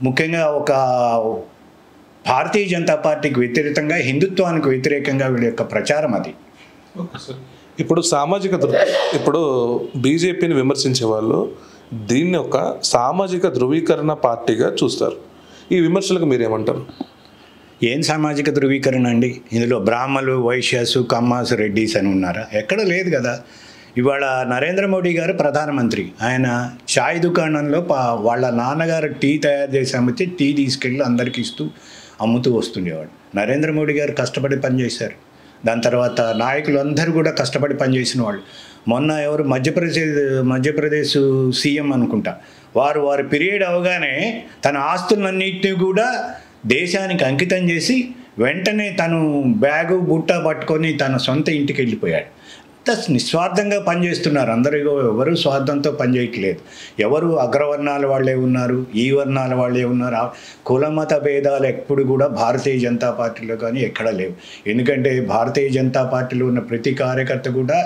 ముఖ్యంగా ఒక భారతీయ జనతా పార్టీకి వ్యతిరేకంగా, హిందుత్వానికి వ్యతిరేకంగా వీళ్ళ యొక్క ప్రచారం అది. ఇప్పుడు ఇప్పుడు బీజేపీని విమర్శించే వాళ్ళు దీన్ని ఒక సామాజిక ధృవీకరణ పార్టీగా చూస్తారు. ఈ విమర్శలకు మీరేమంటారు? ఏం సామాజిక ధృవీకరణ అండి? ఇందులో బ్రాహ్మలు, వైశ్యాసు, కమ్మాసు, రెడ్డిస్ అని ఉన్నారా? ఎక్కడ లేదు కదా. ఇవాళ నరేంద్ర మోడీ గారు ప్రధానమంత్రి. ఆయన చాయ్ దుకాణంలో వాళ్ళ నాన్నగారు టీ తయారు చేసి అమ్మితే టీ తీసుకెళ్ళి అందరికీ ఇస్తూ అమ్ముతూ వస్తుండేవాడు. నరేంద్ర మోడీ గారు కష్టపడి పనిచేశారు. దాని తర్వాత నాయకులు అందరూ కూడా కష్టపడి పనిచేసిన వాళ్ళు. మొన్న ఎవరు మధ్యప్రదేశ్ సీఎం అనుకుంటా, వారి పీరియడ్ అవగానే తన ఆస్తులన్నింటినీ కూడా దేశానికి అంకితం చేసి వెంటనే తను బ్యాగు బుట్ట పట్టుకొని తన సొంత ఇంటికి వెళ్ళిపోయాడు. నిస్వార్థంగా పనిచేస్తున్నారు అందరూ. ఎవరు స్వార్థంతో పనిచేయట్లేదు. ఎవరు అగ్రవర్ణాల వాళ్ళే ఉన్నారు, ఈ వర్ణాల వాళ్ళే ఉన్నారు. కులమత భేదాలు ఎప్పుడు కూడా భారతీయ జనతా పార్టీలో కానీ ఎక్కడా లేవు. ఎందుకంటే భారతీయ జనతా పార్టీలో ఉన్న ప్రతి కార్యకర్త కూడా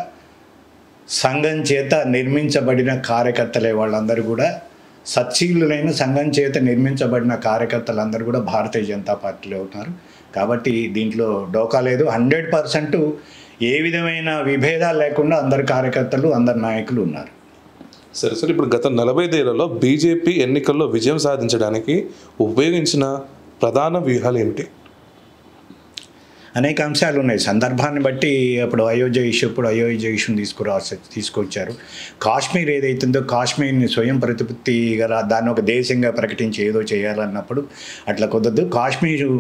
సంఘం చేత నిర్మించబడిన కార్యకర్తలే. వాళ్ళందరూ కూడా సచ్చీలులైన సంఘం చేత నిర్మించబడిన కార్యకర్తలందరూ కూడా భారతీయ జనతా పార్టీలో ఉన్నారు. కాబట్టి దీంట్లో డోకా లేదు. 100% ఏ విధమైన విభేదాలు లేకుండా అందరు కార్యకర్తలు, అందరు నాయకులు ఉన్నారు. సరే సార్, ఇప్పుడు గత 45 ఏళ్లలో బీజేపీ ఎన్నికల్లో విజయం సాధించడానికి ఉపయోగించిన ప్రధాన వ్యూహాలు ఏమిటి? అనేక అంశాలు ఉన్నాయి. సందర్భాన్ని బట్టి అప్పుడు అయోధ్య ఇష్యూని తీసుకొచ్చారు. కాశ్మీర్ ఏదైతుందో కాశ్మీర్ని స్వయం ప్రతిపత్తి గల దాన్ని ఒక దేశంగా ప్రకటించి ఏదో చేయాలన్నప్పుడు అట్లా కుదరదు. కాశ్మీరు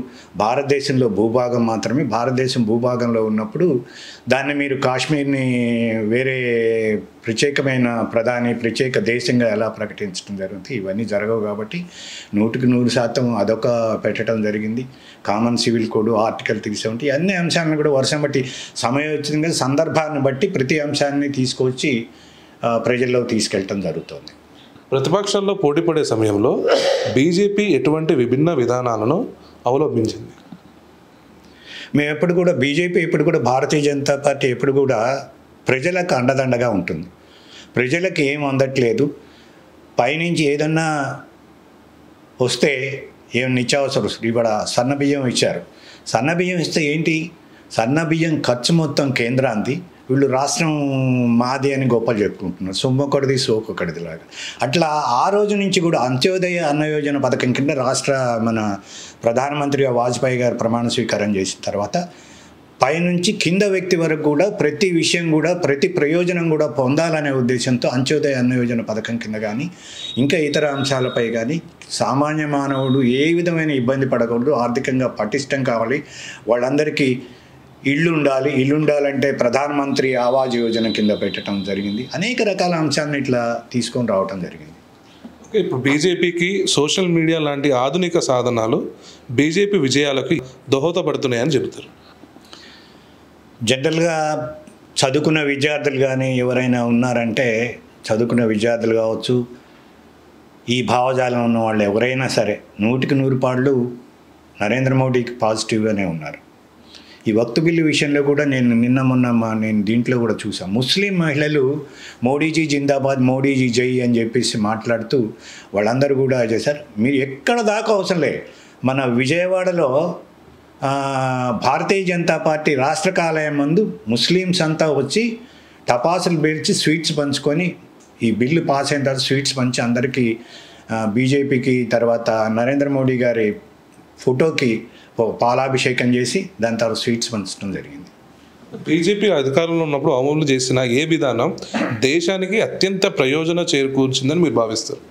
భారతదేశంలో భూభాగం మాత్రమే. భారతదేశం భూభాగంలో ఉన్నప్పుడు దాన్ని మీరు కాశ్మీర్ని వేరే ప్రత్యేకమైన ప్రత్యేక దేశంగా ఎలా ప్రకటించడం జరుగుతుంది? ఇవన్నీ జరగవు. కాబట్టి 100% అదొక పెట్టడం జరిగింది. కామన్ సివిల్ కోడ్, ఆర్టికల్ 370, అన్ని అంశాలను కూడా వర్షం బట్టి సమయోచితంగా సందర్భాన్ని బట్టి ప్రతి అంశాన్ని తీసుకొచ్చి ప్రజల్లోకి తీసుకెళ్ళటం జరుగుతుంది. ప్రతిపక్షాల్లో పోటీపడే సమయంలో బీజేపీ ఎటువంటి విభిన్న విధానాలను అవలంబించింది? మేము ఎప్పుడు కూడా బీజేపీ ఎప్పుడు కూడా భారతీయ జనతా పార్టీ ఎప్పుడు కూడా ప్రజలకు అండదండగా ఉంటుంది. ప్రజలకు ఏం అందట్లేదు. పైనుంచి ఏదన్నా వస్తే ఏం నిత్యావసర ఇవాళ సన్నబియ్యం ఇచ్చారు. సన్నబియ్యం ఇస్తే ఏంటి? సన్నబియ్యం ఖర్చు మొత్తం కేంద్రాంది, వీళ్ళు రాష్ట్రం మాది అని గొప్పలు చెప్పుకుంటున్నారు. సొమ్మొకటిది సోకొకటిది లాగా. అట్లా ఆ రోజు నుంచి కూడా అంత్యోదయ అన్న యోజన పథకం కింద మన ప్రధానమంత్రిగా వాజ్పేయి గారు ప్రమాణ స్వీకారం చేసిన తర్వాత పైనుంచి కింద వ్యక్తి వరకు కూడా ప్రతి విషయం కూడా ప్రతి ప్రయోజనం కూడా పొందాలనే ఉద్దేశంతో అంత్యోదయ అన్న యోజన పథకం కింద కానీ ఇంకా ఇతర అంశాలపై కానీ సామాన్య మానవుడు ఏ విధమైన ఇబ్బంది పడకూడదు, ఆర్థికంగా పటిష్టం కావాలి, వాళ్ళందరికీ ఇల్లు ఉండాలంటే ప్రధానమంత్రి ఆవాజ్ యోజన కింద పెట్టడం జరిగింది. అనేక రకాల అంశాలను ఇట్లా తీసుకొని రావటం జరిగింది. ఇప్పుడు బీజేపీకి సోషల్ మీడియా లాంటి ఆధునిక సాధనాలు బీజేపీ విజయాలకు దోహదపడుతున్నాయని చెబుతారు. జనరల్గా చదువుకున్న విద్యార్థులు కానీ ఎవరైనా ఉన్నారంటే, చదువుకున్న విద్యార్థులు కావచ్చు, ఈ భావజాలం ఉన్న వాళ్ళు ఎవరైనా సరే 100% నరేంద్ర మోడీకి పాజిటివ్గానే ఉన్నారు. ఈ వక్తు బిల్లు విషయంలో కూడా నేను దీంట్లో కూడా చూసాను. ముస్లిం మహిళలు మోడీజీ జిందాబాద్, మోడీజీ జై అని చెప్పేసి మాట్లాడుతూ వాళ్ళందరూ కూడా చేశారు. మీరు ఎక్కడ దాకా అవసరం లే, మన విజయవాడలో భారతీయ జనతా పార్టీ రాష్ట్ర కార్యాలయం ముందు ముస్లిమ్స్ అంతా వచ్చి టపాసులు పేల్చి స్వీట్స్ పంచుకొని ఈ బిల్లు పాస్ అయిన తర్వాత స్వీట్స్ పంచి అందరికీ బీజేపీకి తర్వాత నరేంద్ర మోడీ గారి ఫోటోకి పాలాభిషేకం చేసి దాని తర్వాత స్వీట్స్ పంచడం జరిగింది. బీజేపీ అధికారంలో ఉన్నప్పుడు అమలు చేసిన ఏ విధానం దేశానికి అత్యంత ప్రయోజనం చేకూర్చిందని మీరు భావిస్తారు?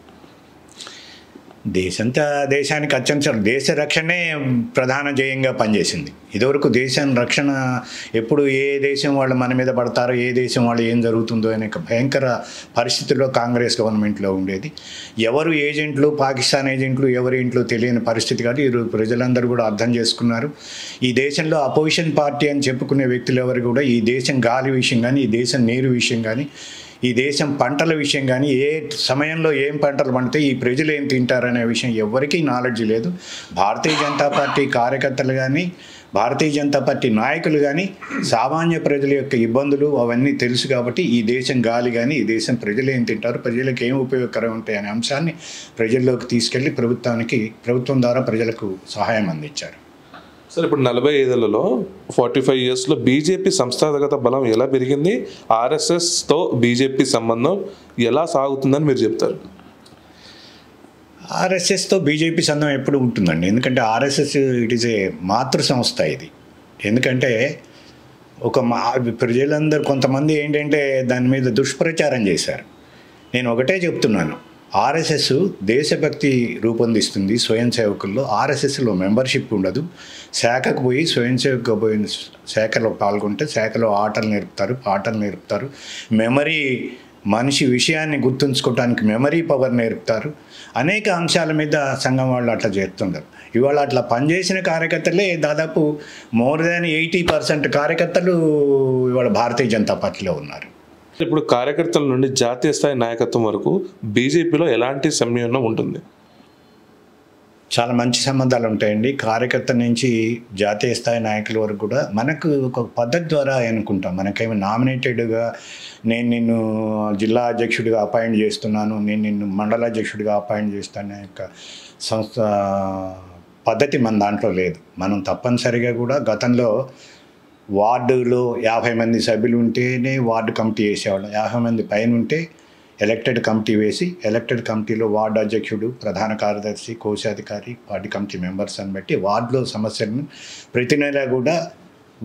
దేశానికి అత్యంత దేశ రక్షణే ప్రధాన ధ్యేయంగా పనిచేసింది. ఇదివరకు దేశం రక్షణ ఎప్పుడు ఏ దేశం వాళ్ళు మన మీద పడతారో, ఏ దేశం వాళ్ళు ఏం జరుగుతుందో అనే భయంకర పరిస్థితుల్లో కాంగ్రెస్ గవర్నమెంట్లో ఉండేది. ఎవరు ఏజెంట్లు, పాకిస్తాన్ ఏజెంట్లు ఎవరి ఇంట్లో తెలియని పరిస్థితి కాబట్టి ఈరోజు ప్రజలందరూ కూడా అర్థం చేసుకున్నారు. ఈ దేశంలో అపోజిషన్ పార్టీ అని చెప్పుకునే వ్యక్తులు ఎవరు కూడా ఈ దేశం గాలి విషయం కానీ, ఈ దేశం నీరు విషయం కానీ, ఈ దేశం పంటల విషయం కానీ ఏ సమయంలో ఏం పంటలు పండితే ఈ ప్రజలు ఏం తింటారనే విషయం ఎవరికీ నాలెడ్జ్ లేదు. భారతీయ జనతా పార్టీ కార్యకర్తలు కానీ భారతీయ జనతా పార్టీ నాయకులు కానీ సామాన్య ప్రజల యొక్క ఇబ్బందులు అవన్నీ తెలుసు కాబట్టి ఈ దేశం గాలి కానీ ఈ దేశం ప్రజలు ఏం తింటారు, ప్రజలకు ఏం ఉపయోగకరం ఉంటాయి అనే అంశాన్ని ప్రజల్లోకి తీసుకెళ్ళి ప్రభుత్వం ద్వారా ప్రజలకు సహాయం అందించారు. సార్ ఇప్పుడు 45 45 ఇయర్స్లో బీజేపీ సంస్థాగత బలం ఎలా పెరిగింది, ఆర్ఎస్ఎస్తో బీజేపీ సంబంధం ఎలా సాగుతుందని మీరు చెప్తారు? ఆర్ఎస్ఎస్తో బీజేపీ సంబంధం ఎప్పుడు ఉంటుందండి. ఎందుకంటే ఆర్ఎస్ఎస్ ఇట్ ఈజ్ ఏ మాతృ సంస్థ ఇది. ఎందుకంటే ప్రజలందరూ కొంతమంది ఏంటంటే దాని మీద దుష్ప్రచారం చేశారు. నేను ఒకటే చెప్తున్నాను, ఆర్ఎస్ఎస్ దేశభక్తి రూపొందిస్తుంది. స్వయం సేవకుల్లో ఆర్ఎస్ఎస్లో మెంబర్షిప్ ఉండదు. శాఖకు పోయి స్వయం సేవకుగా పోయిన శాఖలో పాల్గొంటే శాఖలో ఆటలు నేర్పుతారు. మెమరీ మనిషి విషయాన్ని గుర్తుంచుకోవడానికి మెమరీ పవర్ నేర్పుతారు. అనేక అంశాల మీద సంఘం వాళ్ళు అట్లా చేస్తున్నారు. ఇవాళ అట్లా పనిచేసిన కార్యకర్తలే దాదాపు మోర్ దాన్ 80% కార్యకర్తలు ఇవాళ భారతీయ జనతా పార్టీలో ఉన్నారు. ఇప్పుడు కార్యకర్తల నుండి జాతీయ స్థాయి నాయకత్వం వరకు బీజేపీలో ఎలాంటి సమన్వయం ఉంటుంది? చాలా మంచి సంబంధాలు ఉంటాయండి. కార్యకర్త నుంచి జాతీయ స్థాయి నాయకుల వరకు కూడా మనకు ఒక పద్ధతి ద్వారా అనుకుంటాం. మనకేమో నామినేటెడ్గా నేను నిన్ను జిల్లా అధ్యక్షుడిగా అపాయింట్ చేస్తున్నాను, నేను నిన్ను మండల అధ్యక్షుడిగా అపాయింట్ చేస్తాను యొక్క సంస్థ పద్ధతి మన దాంట్లో లేదు. మనం తప్పనిసరిగా కూడా గతంలో వార్డులో 50 మంది సభ్యులు ఉంటేనే వార్డు కమిటీ వేసేవాళ్ళం. 50 మంది పైన ఉంటే ఎలక్టెడ్ కమిటీ వేసి ఎలక్టెడ్ కమిటీలో వార్డు అధ్యక్షుడు, ప్రధాన కార్యదర్శి, కోశాధికారి, పార్టీ కమిటీ మెంబర్స్ అని బట్టి వార్డులో సమస్యలను ప్రతి నెల కూడా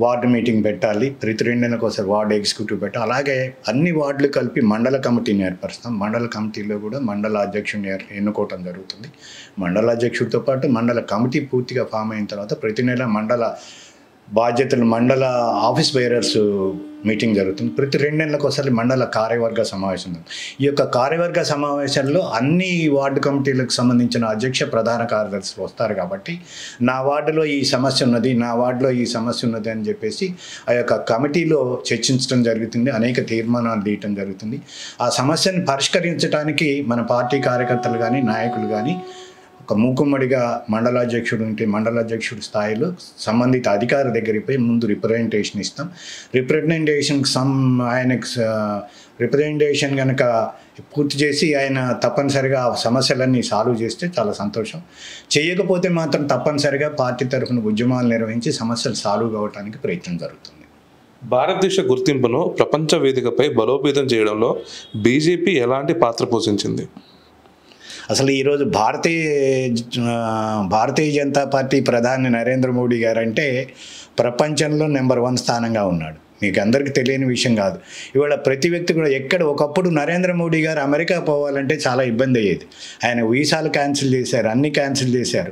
వార్డు మీటింగ్ పెట్టాలి. ప్రతి 2 నెలలకు ఒకసారి వార్డు ఎగ్జిక్యూటివ్ పెట్టాలి. అలాగే అన్ని వార్డులు కలిపి మండల కమిటీని ఏర్పరుస్తాం. మండల కమిటీలో కూడా మండల అధ్యక్షుడిని ఎన్నుకోవటం జరుగుతుంది. మండల అధ్యక్షుడితో పాటు మండల కమిటీ పూర్తిగా ఫామ్ అయిన తర్వాత ప్రతి నెల మండల బాధ్యతలు మండల ఆఫీస్ బేరర్స్ మీటింగ్ జరుగుతుంది. ప్రతి 2 నెలలకు ఒకసారి మండల కార్యవర్గ సమావేశం ఉంది. ఈ యొక్క కార్యవర్గ సమావేశాల్లో అన్ని వార్డు కమిటీలకు సంబంధించిన అధ్యక్ష, ప్రధాన కార్యదర్శులు వస్తారు. కాబట్టి నా వార్డులో ఈ సమస్య ఉన్నది, నా వార్డులో ఈ సమస్య ఉన్నది అని చెప్పేసి ఆ యొక్క కమిటీలో చర్చించడం జరుగుతుంది. అనేక తీర్మానాలు తీయటం జరుగుతుంది. ఆ సమస్యను పరిష్కరించడానికి మన పార్టీ కార్యకర్తలు కానీ నాయకులు కానీ ఒక మూకుమ్మడిగా మండలాధ్యక్షుడు ఉంటే మండలాధ్యక్షుడి స్థాయిలో సంబంధిత అధికారి దగ్గరికి పోయి ముందు రిప్రజెంటేషన్ ఇస్తాం. రిప్రజెంటేషన్ కనుక పూర్తి చేసి ఆయన తప్పనిసరిగా ఆ సమస్యలన్నీ సాల్వ్ చేస్తే చాలా సంతోషం. చేయకపోతే మాత్రం తప్పనిసరిగా పార్టీ తరఫున ఉద్యమాలు నిర్వహించి సమస్యలు సాల్వ్ కావడానికి ప్రయత్నం జరుగుతుంది. భారతదేశ గుర్తింపును ప్రపంచ వేదికపై బలోపేతం చేయడంలో బీజేపీ ఎలాంటి పాత్ర పోషించింది? అసలు ఈరోజు భారతీయ జనతా పార్టీ ప్రధాని నరేంద్ర మోడీ గారు అంటే ప్రపంచంలో నెంబర్ 1 స్థానంగా ఉన్నాడు. మీకు అందరికీ తెలియని విషయం కాదు. ఇవాళ ప్రతి వ్యక్తి కూడా ఒకప్పుడు నరేంద్ర మోడీ గారు అమెరికా పోవాలంటే చాలా ఇబ్బంది అయ్యేది. ఆయన వీసాలు క్యాన్సిల్ చేశారు, అన్నీ క్యాన్సిల్ చేశారు.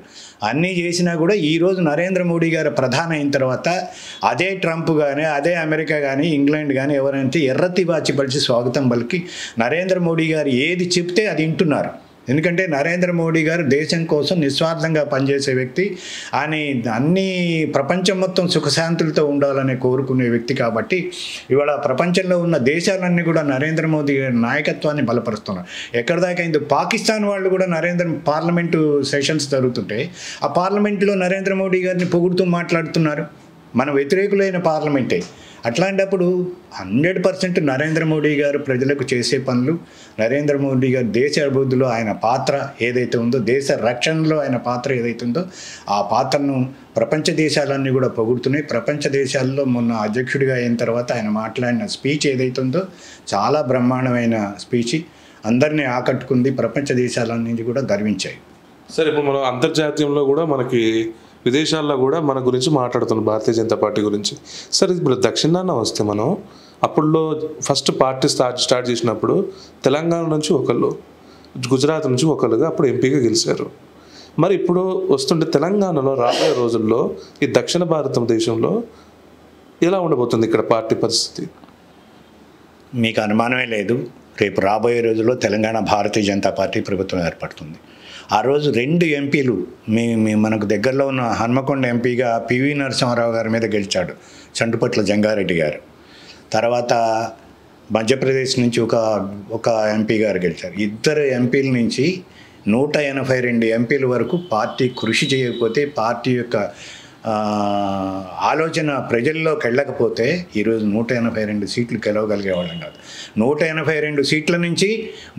అన్నీ చేసినా కూడా ఈరోజు నరేంద్ర మోడీ గారు ప్రధాని అయిన తర్వాత అదే ట్రంప్ కానీ అదే అమెరికా కానీ ఇంగ్లాండ్ కానీ ఎవరైతే ఎర్రతి వాచి పలిచి స్వాగతం పలికి నరేంద్ర మోడీ గారు ఏది చెప్తే అది వింటున్నారు. ఎందుకంటే నరేంద్ర మోడీ గారు దేశం కోసం నిస్వార్థంగా పనిచేసే వ్యక్తి. ఆయన అన్ని ప్రపంచం మొత్తం సుఖశాంతులతో ఉండాలని కోరుకునే వ్యక్తి. కాబట్టి ఇవాళ ప్రపంచంలో ఉన్న దేశాలన్నీ కూడా నరేంద్ర మోదీ గారి నాయకత్వాన్ని బలపరుస్తున్నారు. ఎక్కడ దాకా అయింది, పాకిస్తాన్ వాళ్ళు కూడా పార్లమెంటు సెషన్స్ జరుగుతుంటే ఆ పార్లమెంట్లో నరేంద్ర మోడీ గారిని పొగుడుతూ మాట్లాడుతున్నారు. మన వ్యతిరేకులైన పార్లమెంటే. అట్లాంటప్పుడు 100% నరేంద్ర మోడీ గారు ప్రజలకు చేసే పనులు, నరేంద్ర మోడీ గారు దేశ అభివృద్ధిలో ఆయన పాత్ర ఏదైతే ఉందో, దేశ రక్షణలో ఆయన పాత్ర ఏదైతే ఉందో ఆ పాత్రను ప్రపంచ దేశాలన్నీ కూడా పొగుడుతున్నాయి. ప్రపంచ దేశాల్లో మొన్న అధ్యక్షుడిగా అయిన తర్వాత ఆయన మాట్లాడిన స్పీచ్ ఏదైతే ఉందో చాలా బ్రహ్మాండమైన స్పీచ్, అందరినీ ఆకట్టుకుంది. ప్రపంచ దేశాలన్నీ కూడా గర్వించాయి. సరే, ఇప్పుడు మనం అంతర్జాతీయంలో కూడా మనకి విదేశాల్లో కూడా మన గురించి మాట్లాడుతున్నాం, భారతీయ జనతా పార్టీ గురించి. సరే, ఇప్పుడు దక్షిణాన వస్తే మనం అప్పుడులో ఫస్ట్ పార్టీ స్టార్ట్ చేసినప్పుడు తెలంగాణ నుంచి ఒకళ్ళు, గుజరాత్ నుంచి ఒకళ్ళుగా అప్పుడు ఎంపీగా గెలిచారు. మరి ఇప్పుడు వస్తుంటే తెలంగాణలో రాబోయే రోజుల్లో ఈ దక్షిణ భారతదేశంలో ఎలా ఉండబోతుంది ఇక్కడ పార్టీ పరిస్థితి? మీకు అనుమానమే లేదు, రేపు రాబోయే రోజుల్లో తెలంగాణ భారతీయ జనతా పార్టీ ప్రభుత్వం ఏర్పడుతుంది. ఆ రోజు 2 ఎంపీలు మనకు దగ్గరలో ఉన్న హన్మకొండ ఎంపీగా పివి నరసింహారావు గారి మీద గెలిచాడు చంటుపట్ల జంగారెడ్డి గారు. తర్వాత మధ్యప్రదేశ్ నుంచి ఒక ఎంపీ గారు గెలిచారు. ఇద్దరు ఎంపీల నుంచి 182 ఎంపీల వరకు పార్టీ కృషి చేయకపోతే, పార్టీ యొక్క ఆలోచన ప్రజల్లోకి వెళ్ళకపోతే ఈరోజు 182 సీట్లు గెలవగలిగేవాళ్ళం కాదు. 182 సీట్ల నుంచి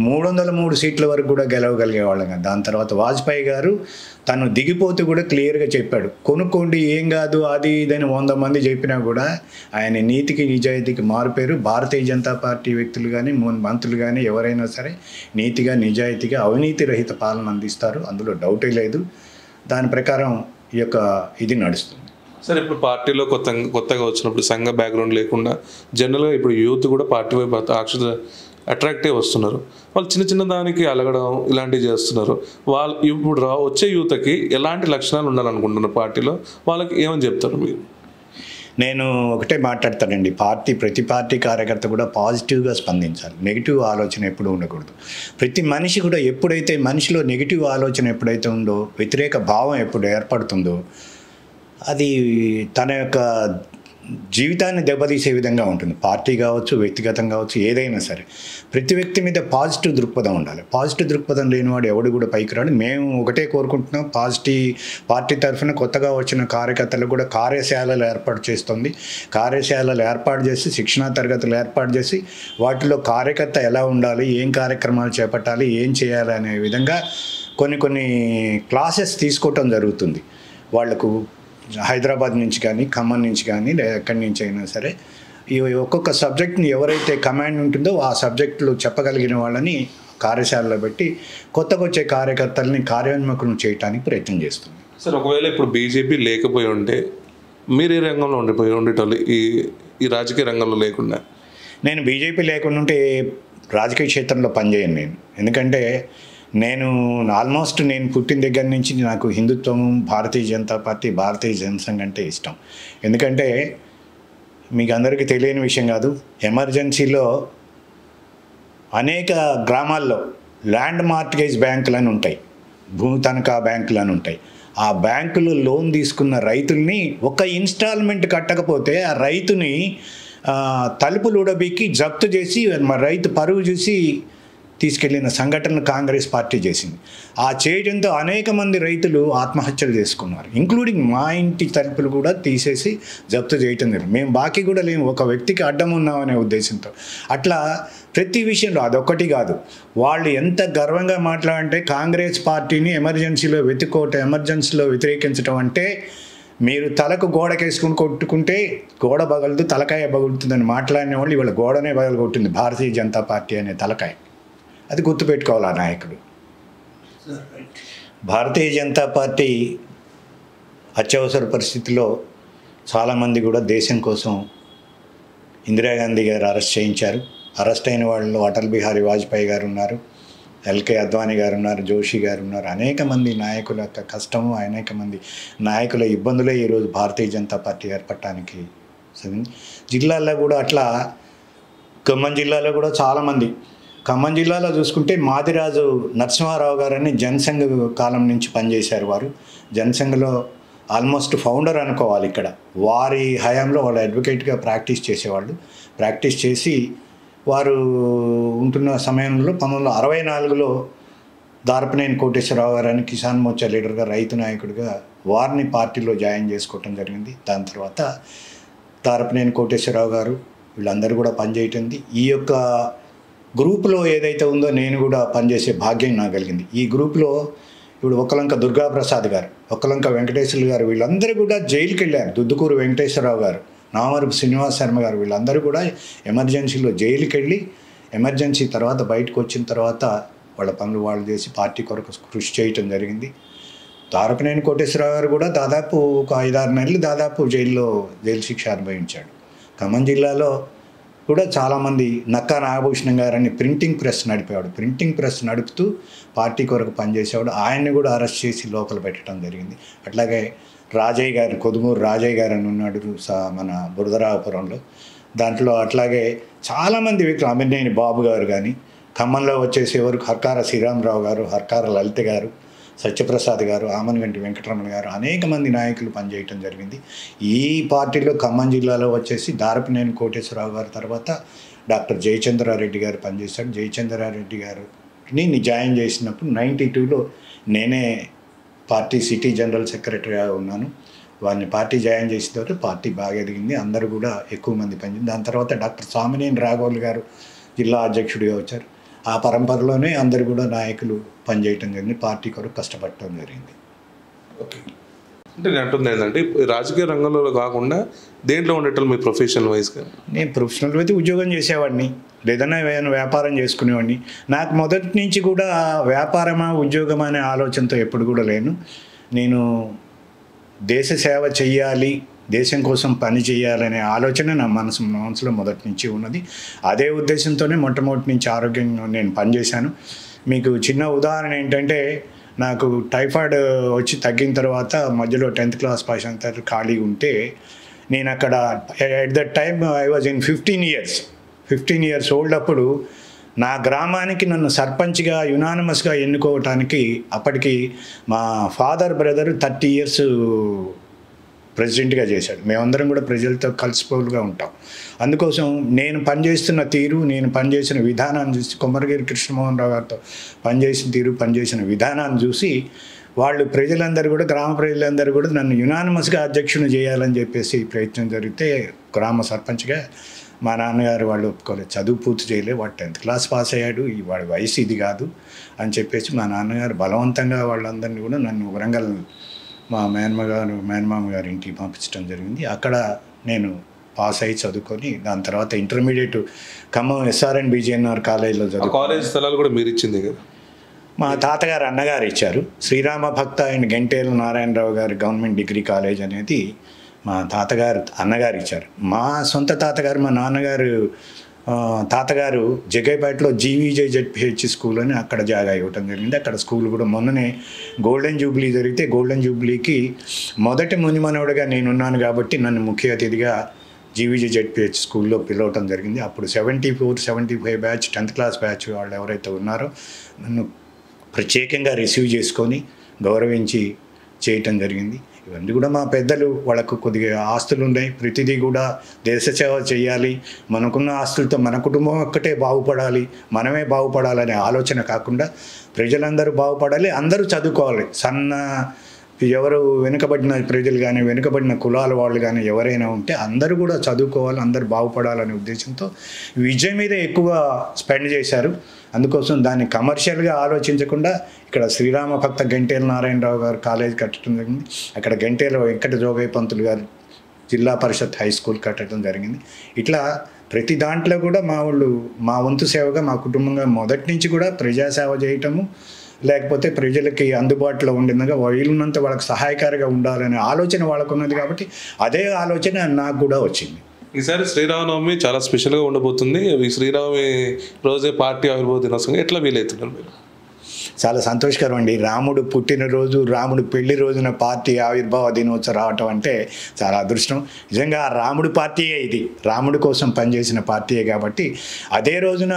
303 సీట్ల వరకు కూడా గెలవగలిగేవాళ్ళం కాదు. దాని తర్వాత వాజ్పేయి గారు తను దిగిపోతూ కూడా క్లియర్గా చెప్పాడు, కొనుక్కోండి ఏం కాదు అది ఇదని 100 మంది చెప్పినా కూడా ఆయన నీతికి నిజాయితీకి మారుపేరు. భారతీయ జనతా పార్టీ వ్యక్తులు కానీ మంత్రులు కానీ ఎవరైనా సరే నీతిగా నిజాయితీగా అవినీతి రహిత పాలన అందిస్తారు, అందులో డౌటే లేదు. దాని ప్రకారం ఈ యొక్క ఇది నడుస్తుంది. సార్, ఇప్పుడు పార్టీలో కొత్తగా వచ్చినప్పుడు సంఘ బ్యాక్గ్రౌండ్ లేకుండా జనరల్గా ఇప్పుడు యూత్ కూడా పార్టీ వైపు అట్రాక్టివ్ వస్తున్నారు. వాళ్ళు చిన్న చిన్న దానికి అలగడం ఇలాంటివి చేస్తున్నారు. వాళ్ళు ఇప్పుడు వచ్చే యూత్కి ఎలాంటి లక్షణాలు ఉండాలనుకుంటున్నారు పార్టీలో, వాళ్ళకి ఏమని చెప్తారు మీరు? నేను ఒకటే మాట్లాడతానండి, ప్రతి పార్టీ కార్యకర్త కూడా పాజిటివ్గా స్పందించాలి. నెగిటివ్ ఆలోచన ఎప్పుడు ఉండకూడదు. ప్రతి మనిషి కూడా ఎప్పుడైతే మనిషిలో నెగిటివ్ ఆలోచన ఎప్పుడైతే ఉందో, వ్యతిరేక భావం ఎప్పుడు ఏర్పడుతుందో, అది తన యొక్క జీవితాన్ని దెబ్బతీసే విధంగా ఉంటుంది. పార్టీ కావచ్చు, వ్యక్తిగతం కావచ్చు, ఏదైనా సరే ప్రతి వ్యక్తి మీద పాజిటివ్ దృక్పథం ఉండాలి. పాజిటివ్ దృక్పథం లేనివాడు ఎవడు కూడా పైకి రాడు. మేము ఒకటే కోరుకుంటున్నాం, పార్టీ తరఫున కొత్తగా వచ్చిన కార్యకర్తలు కూడా కార్యశాలలు ఏర్పాటు చేస్తుంది. కార్యశాలలు ఏర్పాటు చేసి, శిక్షణా తరగతులు ఏర్పాటు చేసి, వాటిలో కార్యకర్త ఎలా ఉండాలి, ఏం కార్యక్రమాలు చేపట్టాలి, ఏం చేయాలి అనే విధంగా కొన్ని క్లాసెస్ తీసుకోవటం జరుగుతుంది. వాళ్లకు హైదరాబాద్ నుంచి కానీ, ఖమ్మం నుంచి కానీ, ఎక్కడి నుంచి అయినా సరే ఈ ఒక్కొక్క సబ్జెక్ట్ని ఎవరైతే కమాండ్ ఉంటుందో ఆ సబ్జెక్టులు చెప్పగలిగిన వాళ్ళని కార్యశాలలో పెట్టి కొత్తగా వచ్చే కార్యకర్తలని కార్యోన్ముఖం చేయడానికి ప్రయత్నం చేస్తుంది. సార్, ఒకవేళ ఇప్పుడు బీజేపీ లేకపోయి ఉంటే మీరు ఏ రంగంలో ఉండేటోళ్ళు ఈ రాజకీయ రంగంలో లేకుండా? నేను బీజేపీ లేకుండా ఉంటే రాజకీయ క్షేత్రంలో పనిచేయను నేను. ఎందుకంటే నేను పుట్టిన దగ్గర నుంచి నాకు హిందుత్వం, భారతీయ జనతా పార్టీ, భారతీయ జనసంఘ్ అంటే ఇష్టం. ఎందుకంటే మీకు అందరికీ తెలియని విషయం కాదు, ఎమర్జెన్సీలో అనేక గ్రామాల్లో ల్యాండ్ మార్ట్గేజ్ బ్యాంకులు అని ఉంటాయి, భూమి తనఖా బ్యాంకులు అని ఉంటాయి. ఆ బ్యాంకులు లోన్ తీసుకున్న రైతుల్ని ఒక ఇన్స్టాల్మెంట్ కట్టకపోతే ఆ రైతుని తలుపులు ఉడబీకి జప్తు చేసి రైతు పరువు చూసి తీసుకెళ్లిన సంఘటనలు కాంగ్రెస్ పార్టీ చేసింది. ఆ చేయడంతో అనేక మంది రైతులు ఆత్మహత్యలు చేసుకున్నారు, ఇంక్లూడింగ్ మా ఇంటి తలుపులు కూడా తీసేసి జప్తు చేయటం జరిగింది. మేము బాకీ కూడా లేము, ఒక వ్యక్తికి అడ్డం ఉన్నామనే ఉద్దేశంతో. అట్లా ప్రతి విషయంలో అదొక్కటి కాదు, వాళ్ళు ఎంత గర్వంగా మాట్లాడంటే కాంగ్రెస్ పార్టీని ఎమర్జెన్సీలో వ్యతిరేకించడం అంటే మీరు తలకు గోడకేసుకుని కొట్టుకుంటే గోడ పగలదు, తలకాయ పగులుతుందని మాట్లాడిన వాళ్ళు ఇవాళ గోడనే పగలగొట్టింది భారతీయ జనతా పార్టీ అనే తలకాయ. అది గుర్తుపెట్టుకోవాలి ఆ నాయకుడు. భారతీయ జనతా పార్టీ అత్యవసర పరిస్థితిలో చాలామంది కూడా దేశం కోసం ఇందిరాగాంధీ గారు అరెస్ట్ చేయించారు. అరెస్ట్ అయిన వాళ్ళలో అటల్ బిహారీ వాజ్పేయి గారు ఉన్నారు, ఎల్కే అద్వానీ గారు ఉన్నారు, జోషి గారు ఉన్నారు. అనేక మంది నాయకుల యొక్క కష్టము, అనేక మంది నాయకుల ఇబ్బందులే ఈరోజు భారతీయ జనతా పార్టీ ఏర్పడటానికి జిల్లాల్లో కూడా అట్లా. ఖమ్మం జిల్లాలో కూడా చాలామంది, ఖమ్మం జిల్లాలో చూసుకుంటే మాదిరాజు నరసింహారావు గారని జనసంఘ్ కాలం నుంచి పనిచేశారు. వారు జనసంఘ్లో ఆల్మోస్ట్ ఫౌండర్ అనుకోవాలి. ఇక్కడ వారి హయాంలో వాళ్ళు అడ్వకేట్గా ప్రాక్టీస్ చేసేవాళ్ళు. ప్రాక్టీస్ చేసి వారు ఉంటున్న సమయంలో 1964లో దారపనేని కోటేశ్వరరావు గారని కిసాన్ మోర్చా లీడర్గా, రైతు నాయకుడిగా వారిని పార్టీలో జాయిన్ చేసుకోవటం జరిగింది. దాని తర్వాత దారపనేని కోటేశ్వరరావు గారు వీళ్ళందరూ కూడా పనిచేయటంది. ఈ యొక్క గ్రూప్లో ఏదైతే ఉందో నేను కూడా పనిచేసే భాగ్యం నాకు కలిగింది. ఈ గ్రూప్లో ఇప్పుడు ఒక్కలంక దుర్గాప్రసాద్ గారు, ఒక్కలంక వెంకటేశ్వర్లు గారు వీళ్ళందరూ కూడా జైలుకి వెళ్ళారు. దుద్దుకూరు వెంకటేశ్వరరావు గారు, నామరపు శ్రీనివాస్ శర్మ గారు వీళ్ళందరూ కూడా ఎమర్జెన్సీలో జైలుకి వెళ్ళి ఎమర్జెన్సీ తర్వాత బయటకు వచ్చిన తర్వాత వాళ్ళ పనులు వాళ్ళు చేసి పార్టీ కొరకు కృషి చేయటం జరిగింది. దారపనేని కోటేశ్వరరావు గారు కూడా దాదాపు ఒక 5-6 నెలలు జైలు శిక్ష అనుభవించాడు. ఖమ్మం జిల్లాలో కూడా చాలామంది, నక్కా నాగభూషణం గారని ప్రింటింగ్ ప్రెస్ నడిపేవాడు, ప్రింటింగ్ ప్రెస్ నడుపుతూ పార్టీ కొరకు పనిచేసేవాడు. ఆయన్ని కూడా అరెస్ట్ చేసి లోపల పెట్టడం జరిగింది. అట్లాగే రాజయ్య గారు, కొదుమూరు రాజయ్య గారు అని ఉన్నాడు మన బురదరాపురంలో. దాంట్లో అట్లాగే చాలామంది వ్యక్తులు, అమినేని బాబు గారు కానీ, ఖమ్మంలో వచ్చేసి ఎవరు హర్కార శ్రీరామరావు గారు, హర్కార లలిత గారు, సత్యప్రసాద్ గారు, ఆమనగంటి వెంకటరమణ గారు, అనేక మంది నాయకులు పనిచేయటం జరిగింది. ఈ పార్టీలో ఖమ్మం జిల్లాలో వచ్చేసి దారపనేని కోటేశ్వరరావు గారి తర్వాత డాక్టర్ జయచంద్రారెడ్డి గారు పనిచేశారు. జయచంద్రారెడ్డి గారిని జాయిన్ చేసినప్పుడు 92లో నేనే పార్టీ సిటీ జనరల్ సెక్రటరీగా ఉన్నాను. వారిని పార్టీ జాయిన్ చేసిన తర్వాత పార్టీ బాగా ఎదిగింది. అందరూ కూడా ఎక్కువ మంది పనిచేసింది. దాని తర్వాత డాక్టర్ సామినేని రాఘవులు గారు జిల్లా అధ్యక్షుడిగా వచ్చారు. ఆ పరంపరలోనే అందరూ కూడా నాయకులు పనిచేయటం జరిగింది. పార్టీ కొరకు కష్టపడటం జరిగింది. ఓకే, అంటే నేను అంటుంది ఏంటంటే రాజకీయ రంగంలో కాకుండా దేంట్లో ఉండేటప్పుడు మీ ప్రొఫెషనల్ వైజ్గా? నేను ప్రొఫెషనల్ అయితే ఉద్యోగం చేసేవాడిని, లేదన్నా ఏదైనా వ్యాపారం చేసుకునేవాడిని. నాకు మొదటి నుంచి కూడా వ్యాపారమా ఉద్యోగమా అనే ఆలోచనతో ఎప్పుడు కూడా లేను. నేను దేశ సేవ చెయ్యాలి, దేశం కోసం పని చేయాలనే ఆలోచన నా మనసులో మొదటి నుంచి ఉన్నది. అదే ఉద్దేశంతోనే మొట్టమొదటి నుంచి ఆరోగ్యంగా నేను పనిచేశాను. మీకు చిన్న ఉదాహరణ ఏంటంటే, నాకు టైఫాయిడ్ వచ్చి తగ్గిన తర్వాత మధ్యలో 10th క్లాస్ పాస్ అయిన తర్వాత ఖాళీ ఉంటే నేను అక్కడ at that time I was in 15 years old. అప్పుడు నా గ్రామానికి నన్ను సర్పంచ్గా యునానిమస్గా ఎన్నుకోవటానికి అప్పటికి మా ఫాదర్ బ్రదర్ 30 ఇయర్స్ ప్రెసిడెంట్గా చేశాడు. మేమందరం కూడా ప్రజలతో కలిసిపోలుగా ఉంటాం. అందుకోసం నేను పనిచేస్తున్న తీరు, నేను పనిచేసిన విధానాన్ని చూసి, కొమరగిరి కృష్ణమోహన్ రావు గారితో పనిచేసిన తీరు, పనిచేసిన విధానాన్ని చూసి వాళ్ళు ప్రజలందరూ కూడా, గ్రామ ప్రజలందరూ కూడా నన్ను యునానిమస్గా అధ్యక్షుని చేయాలని చెప్పేసి ప్రయత్నం జరిగితే గ్రామ సర్పంచ్గా మా నాన్నగారు వాళ్ళు ఒప్పుకోలేదు. చదువు పూర్తి చేయలేదు, వాడు 10th క్లాస్ పాస్ అయ్యాడు, వాడి వయసు ఇది కాదు అని చెప్పేసి మా నాన్నగారు బలవంతంగా వాళ్ళందరినీ కూడా నన్ను వరంగల్ మా మేనమామ గారి ఇంటికి పంపించడం జరిగింది. అక్కడ నేను పాస్ అయ్యి చదువుకొని దాని తర్వాత ఇంటర్మీడియట్ ఖమ్మం SRN BGNR కాలేజీలో చదువు. కాలేజ్ స్థలాలు కూడా మీరు ఇచ్చింది కదా? మా తాతగారు అన్నగారు ఇచ్చారు. శ్రీరామ భక్త అండ్ గంటేలు నారాయణరావు గారి గవర్నమెంట్ డిగ్రీ కాలేజ్ అనేది మా తాతగారు అన్నగారు ఇచ్చారు. మా సొంత తాతగారు, మా నాన్నగారు తాతగారు జగ్గైపేటలో GVJZPH స్కూల్ అని అక్కడ జాగా ఇవ్వటం జరిగింది. అక్కడ స్కూల్ కూడా మొన్ననే గోల్డెన్ జూబ్లీ జరిగితే గోల్డెన్ జూబ్లీకి మొదటి మునిమనవుడిగా నేనున్నాను కాబట్టి నన్ను ముఖ్య అతిథిగా GVJZPH స్కూల్లో పిలవటం జరిగింది. అప్పుడు 74-75 బ్యాచ్ 10th క్లాస్ బ్యాచ్ వాళ్ళు ఎవరైతే ఉన్నారో నన్ను ప్రత్యేకంగా రిసీవ్ చేసుకొని గౌరవించి చేయటం జరిగింది. ఇవన్నీ కూడా మా పెద్దలు, వాళ్ళకు కొద్దిగా ఆస్తులు ఉన్నాయి, ప్రతిదీ కూడా దేశ సేవ చేయాలి, మనకున్న ఆస్తులతో మన కుటుంబం ఒక్కటే బాగుపడాలి, మనమే బాగుపడాలనే ఆలోచన కాకుండా ప్రజలందరూ బాగుపడాలి, అందరూ చదువుకోవాలి. ఎవరు వెనుకబడిన ప్రజలు కానీ, వెనుకబడిన కులాల వాళ్ళు కానీ ఎవరైనా ఉంటే అందరూ కూడా చదువుకోవాలి, అందరూ బాగుపడాలనే ఉద్దేశంతో విజయం మీద ఎక్కువ స్పెండ్ చేశారు. అందుకోసం దాన్ని కమర్షియల్గా ఆలోచించకుండా ఇక్కడ శ్రీరామ భక్త గంటేల నారాయణరావు గారు కాలేజ్ కట్టడం జరిగింది. అక్కడ గంటేల వెంకట జోగయ్య పంతులు గారు జిల్లా పరిషత్ హై స్కూల్ కట్టడం జరిగింది. ఇట్లా ప్రతి దాంట్లో కూడా మా వంతు సేవగా, మా కుటుంబంగా మొదటి నుంచి కూడా ప్రజాసేవ చేయటము, లేకపోతే ప్రజలకి అందుబాటులో ఉండేందుగా వీలున్నంత వాళ్ళకి సహాయకారిగా ఉండాలనే ఆలోచన వాళ్ళకు ఉన్నది కాబట్టి అదే ఆలోచన నాకు కూడా వచ్చింది. ఈసారి శ్రీరామనవమి చాలా స్పెషల్గా ఉండబోతుంది. ఈ శ్రీరామి రోజే పార్టీ ఆవిర్భావ దినోత్సవం ఎట్లా వీలవుతున్నారు మీరు? చాలా సంతోషకరం అండి. రాముడు పుట్టినరోజు, రాముడు పెళ్లి రోజున పార్టీ ఆవిర్భావ దినోత్సవం రావటం అంటే చాలా అదృష్టం. నిజంగా రాముడు పార్టీయే ఇది, రాముడి కోసం పనిచేసిన పార్టీయే కాబట్టి అదే రోజున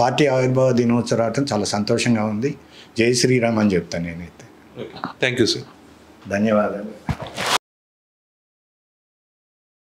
పార్టీ ఆవిర్భావ దినోత్సవం రావటం చాలా సంతోషంగా ఉంది. జై శ్రీరామ్ అని చెప్తాను నేనైతే. Thank you sir. ధన్యవాదాలు.